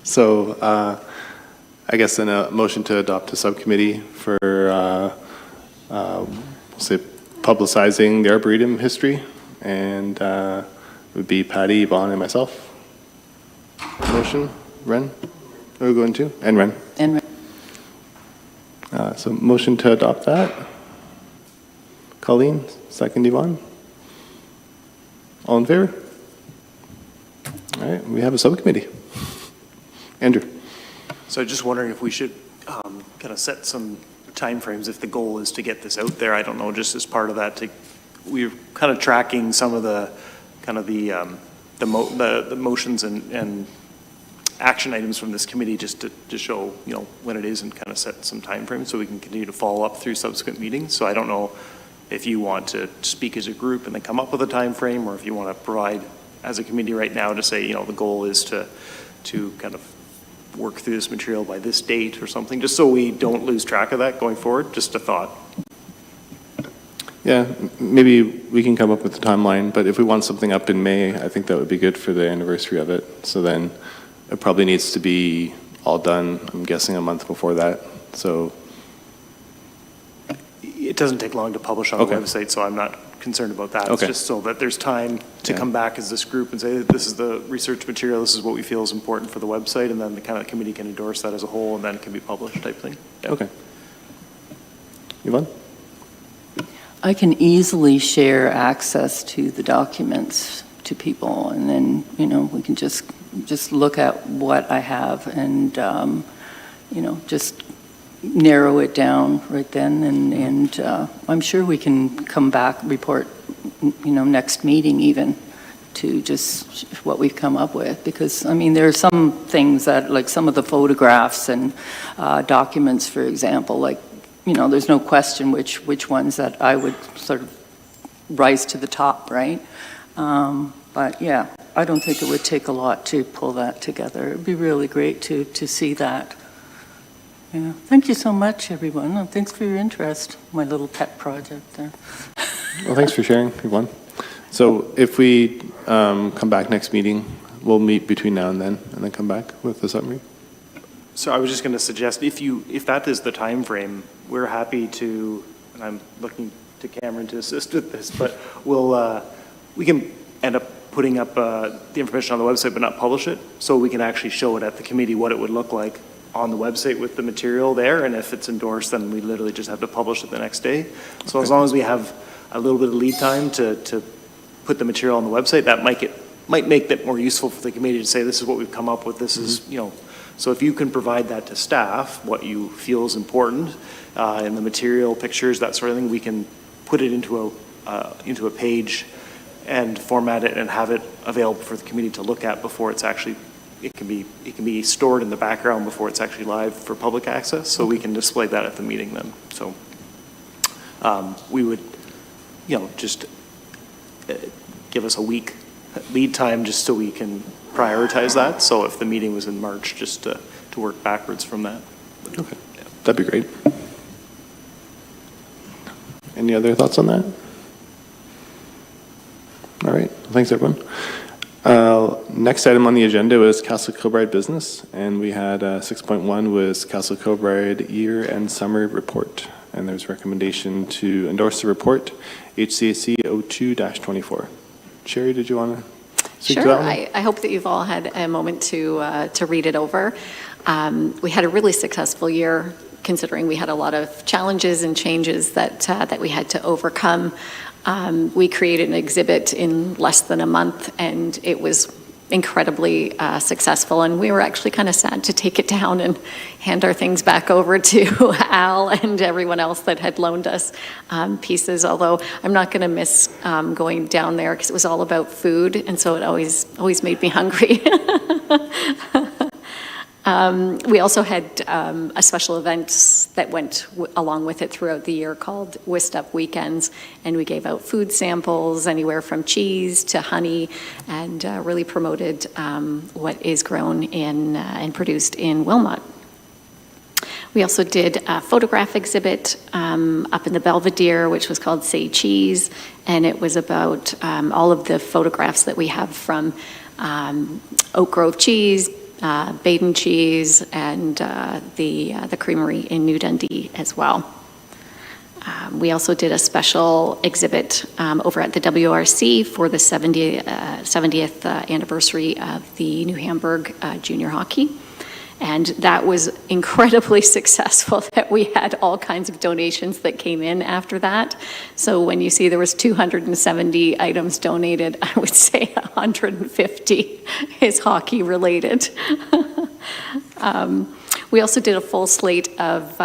S1: So, I guess then a motion to adopt a subcommittee for, say, publicizing the Arboretum history, and it would be Patty, Yvonne, and myself. Motion, Ren? Are we going to? And Ren.
S7: And
S1: So motion to adopt that. Colleen, second, Yvonne. All in favor? All right, we have a subcommittee. Andrew.
S11: So just wondering if we should kind of set some timeframes if the goal is to get this out there. I don't know, just as part of that, we're kind of tracking some of the motions and action items from this committee, just to show, you know, when it is, and kind of set some timeframes so we can continue to follow up through subsequent meetings. So I don't know if you want to speak as a group and then come up with a timeframe, or if you want to provide as a committee right now to say, you know, the goal is to kind of work through this material by this date or something, just so we don't lose track of that going forward. Just a thought.
S1: Yeah, maybe we can come up with a timeline, but if we want something up in May, I think that would be good for the anniversary of it. So then it probably needs to be all done, I'm guessing, a month before that. So
S11: it doesn't take long to publish on the website, so I'm not concerned about that. It's just so that there's time to come back as this group and say, this is the research material, this is what we feel is important for the website, and then the kind of committee can endorse that as a whole, and then it can be published type thing. Yeah.
S1: Okay. Yvonne?
S7: I can easily share access to the documents to people, and then, we can just look at what I have and, just narrow it down right then, and I'm sure we can come back, report, next meeting even, to just what we've come up with, because, there are some things that, like some of the photographs and documents, for example, like, there's no question which ones that I would sort of rise to the top, right? But yeah, I don't think it would take a lot to pull that together. It'd be really great to see that. Yeah, thank you so much, everyone. And thanks for your interest, my little pet project there.
S1: Well, thanks for sharing, everyone. So if we come back next meeting, we'll meet between now and then come back with the summary.
S11: So I was just going to suggest, if that is the time frame, we're happy to, and I'm looking to Cameron to assist with this, but we can end up putting up the information on the website but not publish it, so we can actually show it at the committee what it would look like on the website with the material there, and if it's endorsed, then we literally just have to publish it the next day. So as long as we have a little bit of lead time to put the material on the website, that might make that more useful for the committee to say, this is what we've come up with, this is, so if you can provide that to staff, what you feel is important, in the material, pictures, that sort of thing, we can put it into a page and format it and have it available for the committee to look at before it's actually, it can be stored in the background before it's actually live for public access, so we can display that at the meeting then. So we would, just give us a week lead time just so we can prioritize that. So if the meeting was in March, just to work backwards from that.
S1: Okay, that'd be great. Any other thoughts on that? All right, thanks everyone. Next item on the agenda was Castle Kilbride business, and we had 6.1 was Castle Kilbride year and summer report, and there's recommendation to endorse the report, HCAC 02-24. Sherry, did you want to speak to
S9: Sure.
S1: that one?
S9: I hope that you've all had a moment to read it over. We had a really successful year, considering we had a lot of challenges and changes that we had to overcome. We created an exhibit in less than a month, and it was incredibly successful, and we were actually kind of sad to take it down and hand our things back over to Al and everyone else that had loaned us pieces, although I'm not going to miss going down there because it was all about food, and so it always made me hungry. We also had a special event that went along with it throughout the year called Whist Up Weekends, and we gave out food samples anywhere from cheese to honey, and really promoted what is grown and produced in Wilmot. We also did a photograph exhibit up in the Belvedere, which was called Say Cheese, and it was about all of the photographs that we have from Oak Grove cheese, Baden cheese, and the creamery in New Dundee as well. We also did a special exhibit over at the WRC for the 70th anniversary of the New Hamburg Junior Hockey. And that was incredibly successful, that we had all kinds of donations that came in after that. So when you see there was 270 items donated, I would say 150 is hockey related. We also did a full slate of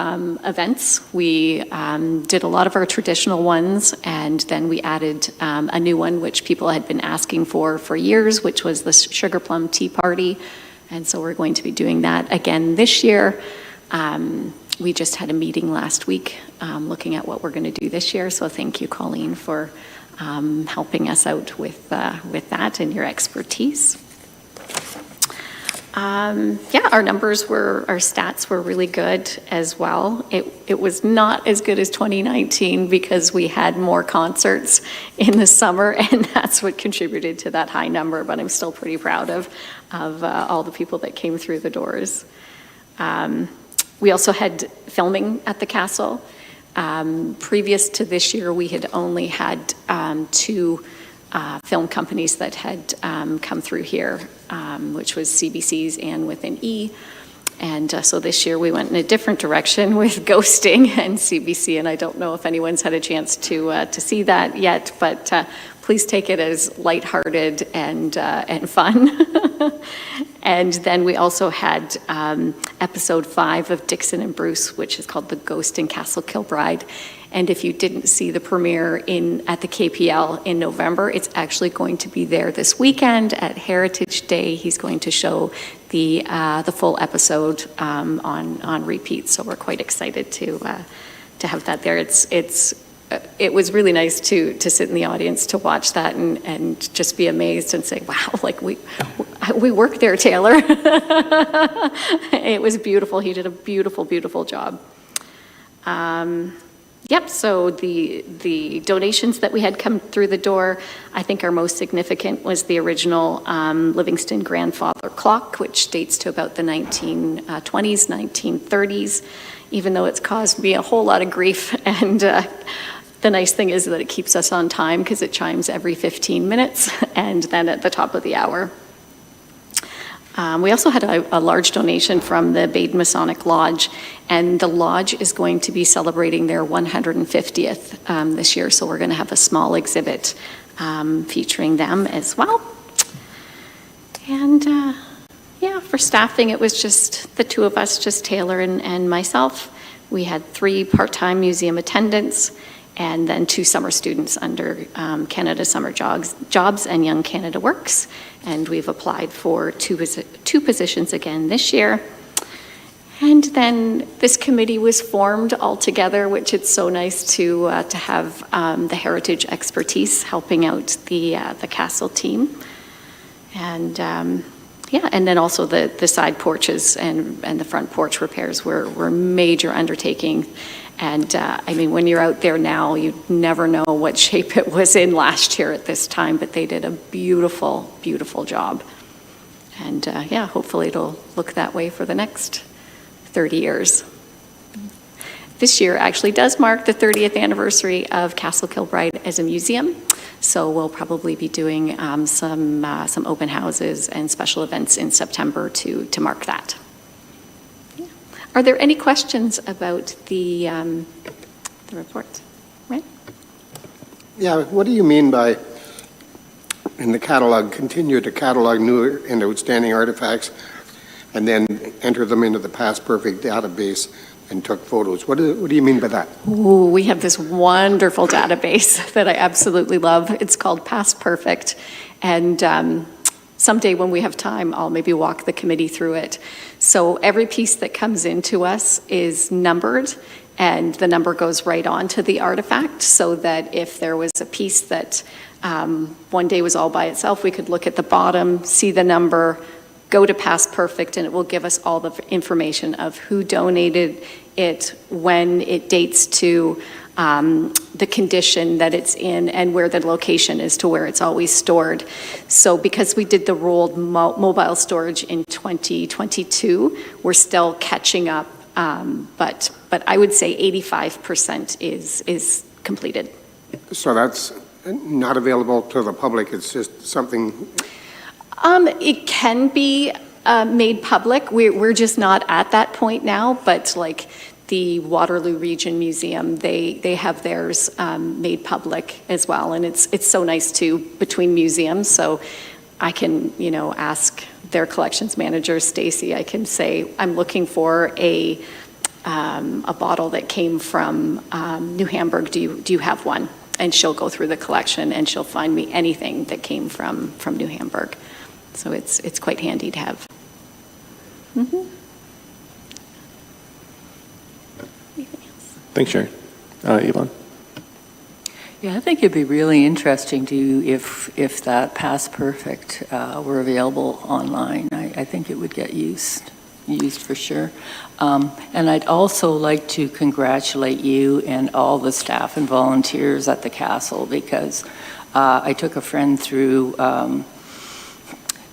S9: events. We did a lot of our traditional ones, and then we added a new one which people had been asking for years, which was the Sugar Plum Tea Party. And so we're going to be doing that again this year. We just had a meeting last week looking at what we're going to do this year. So thank you, Colleen, for helping us out with that and your expertise. Our stats were really good as well. It was not as good as 2019 because we had more concerts in the summer, and that's what contributed to that high number, but I'm still pretty proud of all the people that came through the doors. We also had filming at the castle. Previous to this year, we had only had two film companies that had come through here, which was CBC's and with an E. And so this year we went in a different direction with Ghosting and CBC, and I don't know if anyone's had a chance to see that yet, but please take it as lighthearted and fun. And then we also had episode 5 of Dixon and Bruce, which is called The Ghost in Castle Kilbride. And if you didn't see the premiere at the KPL in November, it's actually going to be there this weekend at Heritage Day. He's going to show the full episode on repeat. So we're quite excited to have that there. It was really nice to sit in the audience to watch that and just be amazed and say, wow, like we work there, Taylor. It was beautiful. He did a beautiful, beautiful job. Yep, so the donations that we had come through the door, I think our most significant was the original Livingston grandfather clock, which dates to about the 1920s, 1930s, even though it's caused me a whole lot of grief. And the nice thing is that it keeps us on time because it chimes every 15 minutes and then at the top of the hour. We also had a large donation from the Baden Masonic Lodge, and the lodge is going to be celebrating their 150th this year, so we're going to have a small exhibit featuring them as well. And yeah, for staffing, it was just the two of us, just Taylor and myself. We had 3 part-time museum attendants, and then 2 summer students under Canada Summer Jobs and Young Canada Works. And we've applied for 2 positions again this year. And then this committee was formed all together, which it's so nice to have the heritage expertise helping out the castle team. And yeah, and then also the side porches and the front porch repairs were major undertaking. And I mean, when you're out there now, you never know what shape it was in last year at this time, but they did a beautiful, beautiful job. And yeah, hopefully it'll look that way for the next 30 years. This year actually does mark the 30th anniversary of Castle Kilbride as a museum. So we'll probably be doing some open houses and special events in September to mark that. Are there any questions about the report? Right?
S10: Yeah, what do you mean by, in the catalog, continue to catalog new and outstanding artifacts and then enter them into the Past Perfect database and took photos? What do you mean by that?
S9: Ooh, we have this wonderful database that I absolutely love. It's called Past Perfect. And someday when we have time, I'll maybe walk the committee through it. So every piece that comes into us is numbered, and the number goes right on to the artifact, so that if there was a piece that one day was all by itself, we could look at the bottom, see the number, go to Past Perfect, and it will give us all the information of who donated it, when it dates to, the condition that it's in, and where the location is to where it's always stored. So because we did the rolled mobile storage in 2022, we're still catching up, but I would say 85% is completed.
S10: So that's not available to the public, it's just something...
S9: It can be made public. We're just not at that point now, but like the Waterloo Region Museum, they have theirs made public as well, and it's so nice too between museums. So I can ask their collections manager, Stacy. I can say I'm looking for a bottle that came from New Hamburg. Do you have one? And she'll go through the collection and she'll find me anything that came from New Hamburg. So it's quite handy to have. Mm-hmm.
S1: Thanks, Sharon. Yvonne?
S7: Yeah, I think it'd be really interesting to, if that Past Perfect were available online. I think it would get used for sure. And I'd also like to congratulate you and all the staff and volunteers at the castle, because I took a friend through,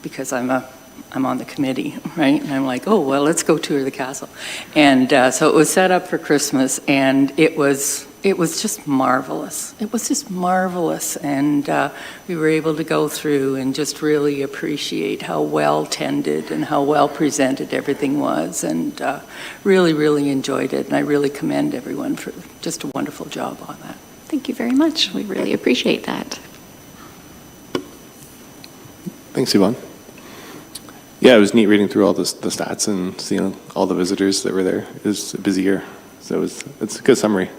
S7: because I'm on the committee, right? And I'm like, oh, well, let's go tour the castle. And so it was set up for Christmas, and it was just marvelous. It was just marvelous. And we were able to go through and just really appreciate how well tended and how well presented everything was, and really, really enjoyed it. And I really commend everyone for just a wonderful job on that.
S9: Thank you very much. We really appreciate that.
S1: Thanks, Yvonne. Yeah, it was neat reading through all the stats and seeing all the visitors that were there. It was a busy year, so it's a good summary.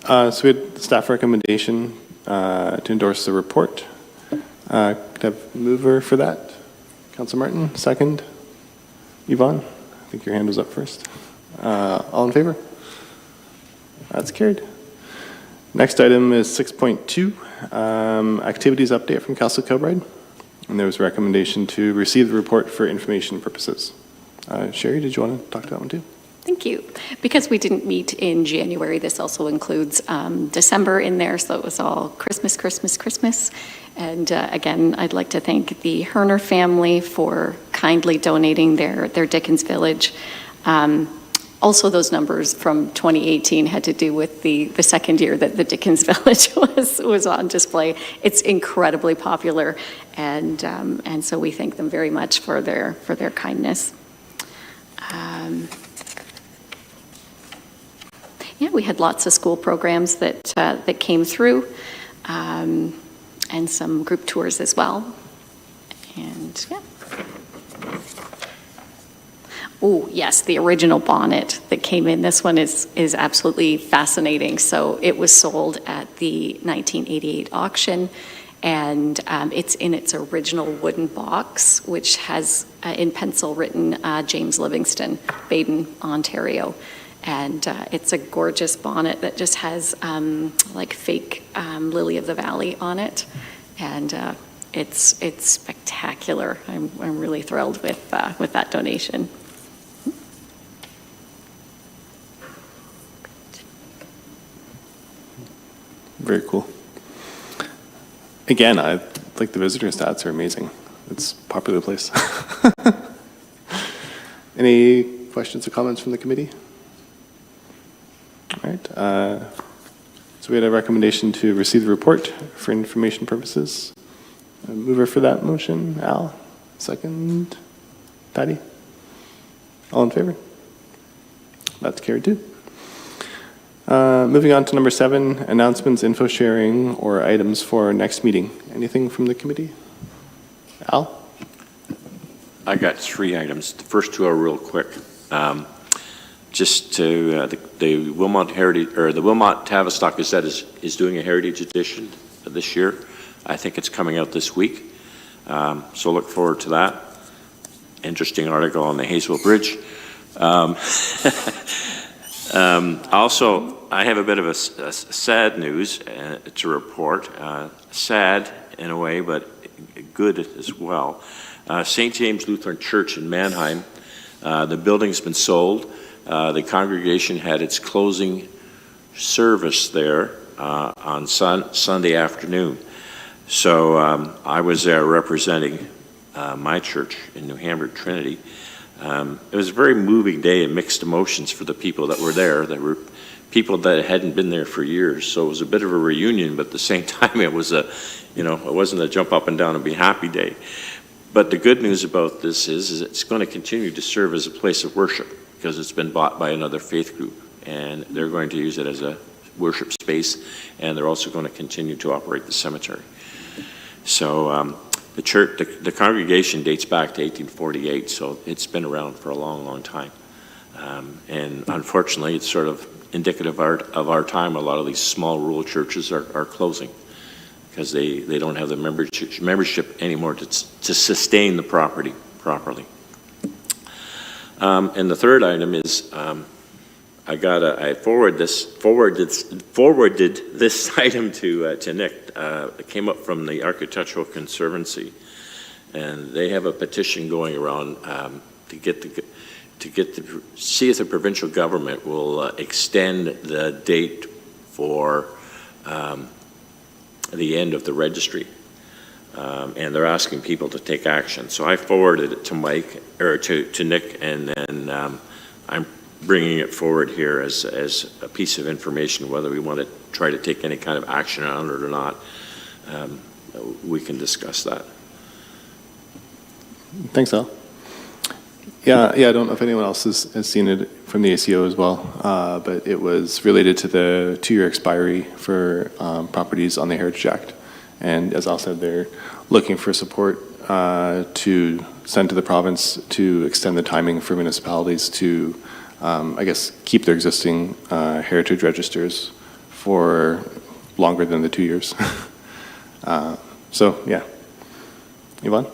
S1: So we had staff recommendation to endorse the report. Could I have a mover for that? Councillor Martin, second. Yvonne, I think your hand was up first. All in favor? That's carried. Next item is 6.2, activities update from Castle Kilbride. And there was a recommendation to receive the report for information purposes. Sherry, did you want to talk to that one too?
S9: Thank you. Because we didn't meet in January, this also includes December in there, so it was all Christmas, Christmas, Christmas. And again, I'd like to thank the Herner family for kindly donating their Dickens Village. Also, those numbers from 2018 had to do with the second year that the Dickens Village was on display. It's incredibly popular, and so we thank them very much for their kindness. Yeah, we had lots of school programs that came through, and some group tours as well. And yeah. Oh, yes, the original bonnet that came in. This one is absolutely fascinating. So it was sold at the 1988 auction, and it's in its original wooden box, which has in pencil written James Livingston, Baden, Ontario. And it's a gorgeous bonnet that just has like fake lily of the valley on it. And it's spectacular. I'm really thrilled with that donation.
S1: Very cool. Again, I like the visitor stats are amazing. It's a popular place. Any questions or comments from the committee? All right. So we had a recommendation to receive the report for information purposes. A mover for that motion, Al. Second, Patty. All in favor? That's carried too. Moving on to number 7, announcements, info sharing, or items for next meeting. Anything from the committee? Al?
S5: I got 3 items. The first 2 are real quick. Just to the Wilmot Heritage, or the Wilmot Tavistock Gazette is doing a heritage edition this year. I think it's coming out this week. So look forward to that. Interesting article on the Hazel Bridge. Also, I have a bit of a sad news to report. Sad in a way, but good as well. St. James Lutheran Church in Mannheim, the building's been sold. The congregation had its closing service there on Sunday afternoon. So I was there representing my church in New Hamburg, Trinity. It was a very moving day and mixed emotions for the people that were there. There were people that hadn't been there for years, so it was a bit of a reunion, but at the same time it was it wasn't a jump up and down and be happy day. But the good news about this is it's going to continue to serve as a place of worship because it's been bought by another faith group, and they're going to use it as a worship space, and they're also going to continue to operate the cemetery. So the church, the congregation dates back to 1848, so it's been around for a long, long time. And unfortunately, it's sort of indicative of our time. A lot of these small rural churches are closing because they don't have the membership anymore to sustain the property properly. And the third item is I forwarded this item to Nick. It came up from the Architectural Conservancy, and they have a petition going around to see if the provincial government will extend the date for the end of the registry, and they're asking people to take action. So I forwarded it to Mike or to Nick, and then I'm bringing it forward here as a piece of information. Whether we want to try to take any kind of action on it or not, we can discuss that.
S1: Thanks, Al. Yeah, I don't know if anyone else has seen it from the ACO as well, but it was related to the 2-year expiry for properties on the Heritage Act. And as Al said, they're looking for support to send to the province to extend the timing for municipalities to, I guess, keep their existing heritage registers for longer than the 2 years. So, yeah. Yvonne?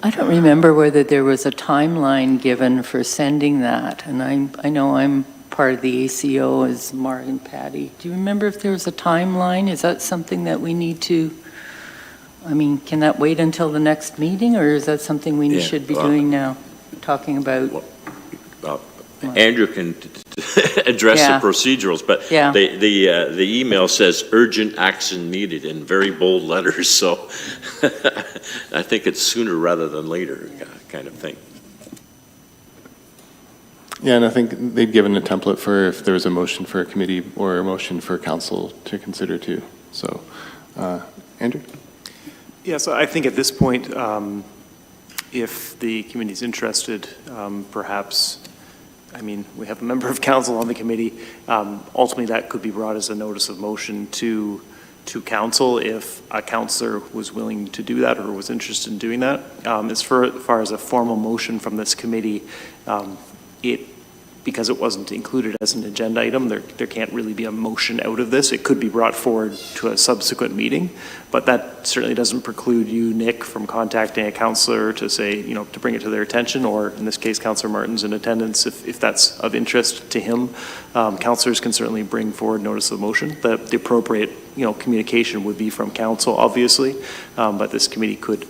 S7: I don't remember whether there was a timeline given for sending that, and I know I'm part of the ACO as Mark and Patty. Do you remember if there was a timeline? Is that something that we need to, I mean, can that wait until the next meeting, or is that something we should be doing now, talking about?
S5: Andrew can address the procedurals, but
S7: Yeah.
S5: the email says urgent action needed in very bold letters, so I think it's sooner rather than later kind of thing.
S1: Yeah, and I think they'd given a template for if there was a motion for a committee or a motion for council to consider too. So, Andrew?
S11: Yeah, so I think at this point, if the committee's interested, perhaps, I mean, we have a member of council on the committee. Ultimately, that could be brought as a notice of motion to council if a councillor was willing to do that or was interested in doing that. As far as a formal motion from this committee, because it wasn't included as an agenda item, there can't really be a motion out of this. It could be brought forward to a subsequent meeting, but that certainly doesn't preclude you, Nick, from contacting a councillor to say, to bring it to their attention, or in this case, Councillor Martin's in attendance if that's of interest to him. Councillors can certainly bring forward notice of motion. The appropriate, communication would be from council, obviously, but this committee could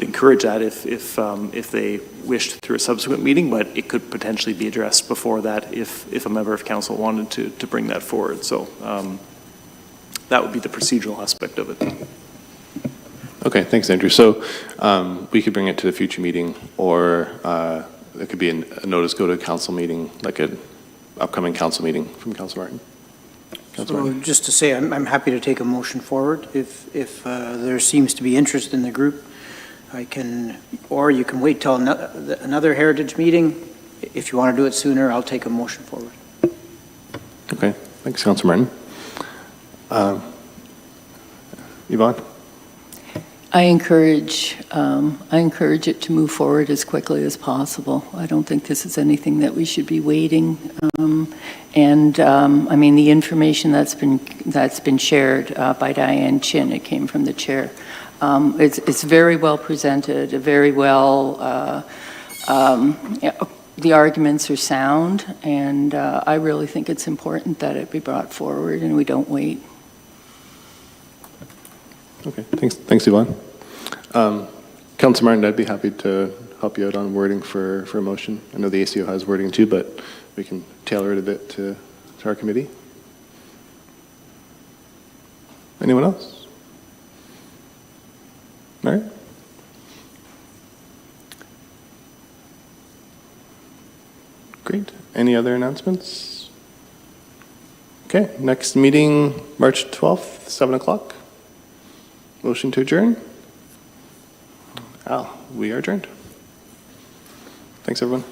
S11: encourage that if they wished through a subsequent meeting, but it could potentially be addressed before that if a member of council wanted to bring that forward. So that would be the procedural aspect of it.
S1: Okay, thanks, Andrew. So we could bring it to the future meeting, or it could be a notice go to a council meeting, like an upcoming council meeting from Councilor Martin.
S12: So just to say, I'm happy to take a motion forward if there seems to be interest in the group. Or you can wait till another heritage meeting. If you want to do it sooner, I'll take a motion forward.
S1: Okay, thanks, Councilor Martin. Yvonne?
S7: I encourage it to move forward as quickly as possible. I don't think this is anything that we should be waiting. I mean, the information that's been shared by Diane Chin, it came from the chair. It's very well presented, very well, the arguments are sound, and I really think it's important that it be brought forward and we don't wait.
S1: Okay, thanks, Yvonne. Councilor Martin, I'd be happy to help you out on wording for a motion. I know the ACO has wording too, but we can tailor it a bit to our committee. Anyone else? All right. Great. Any other announcements? Okay, next meeting, March 12th, 7 o'clock. Motion to adjourn? Al, we are adjourned. Thanks, everyone.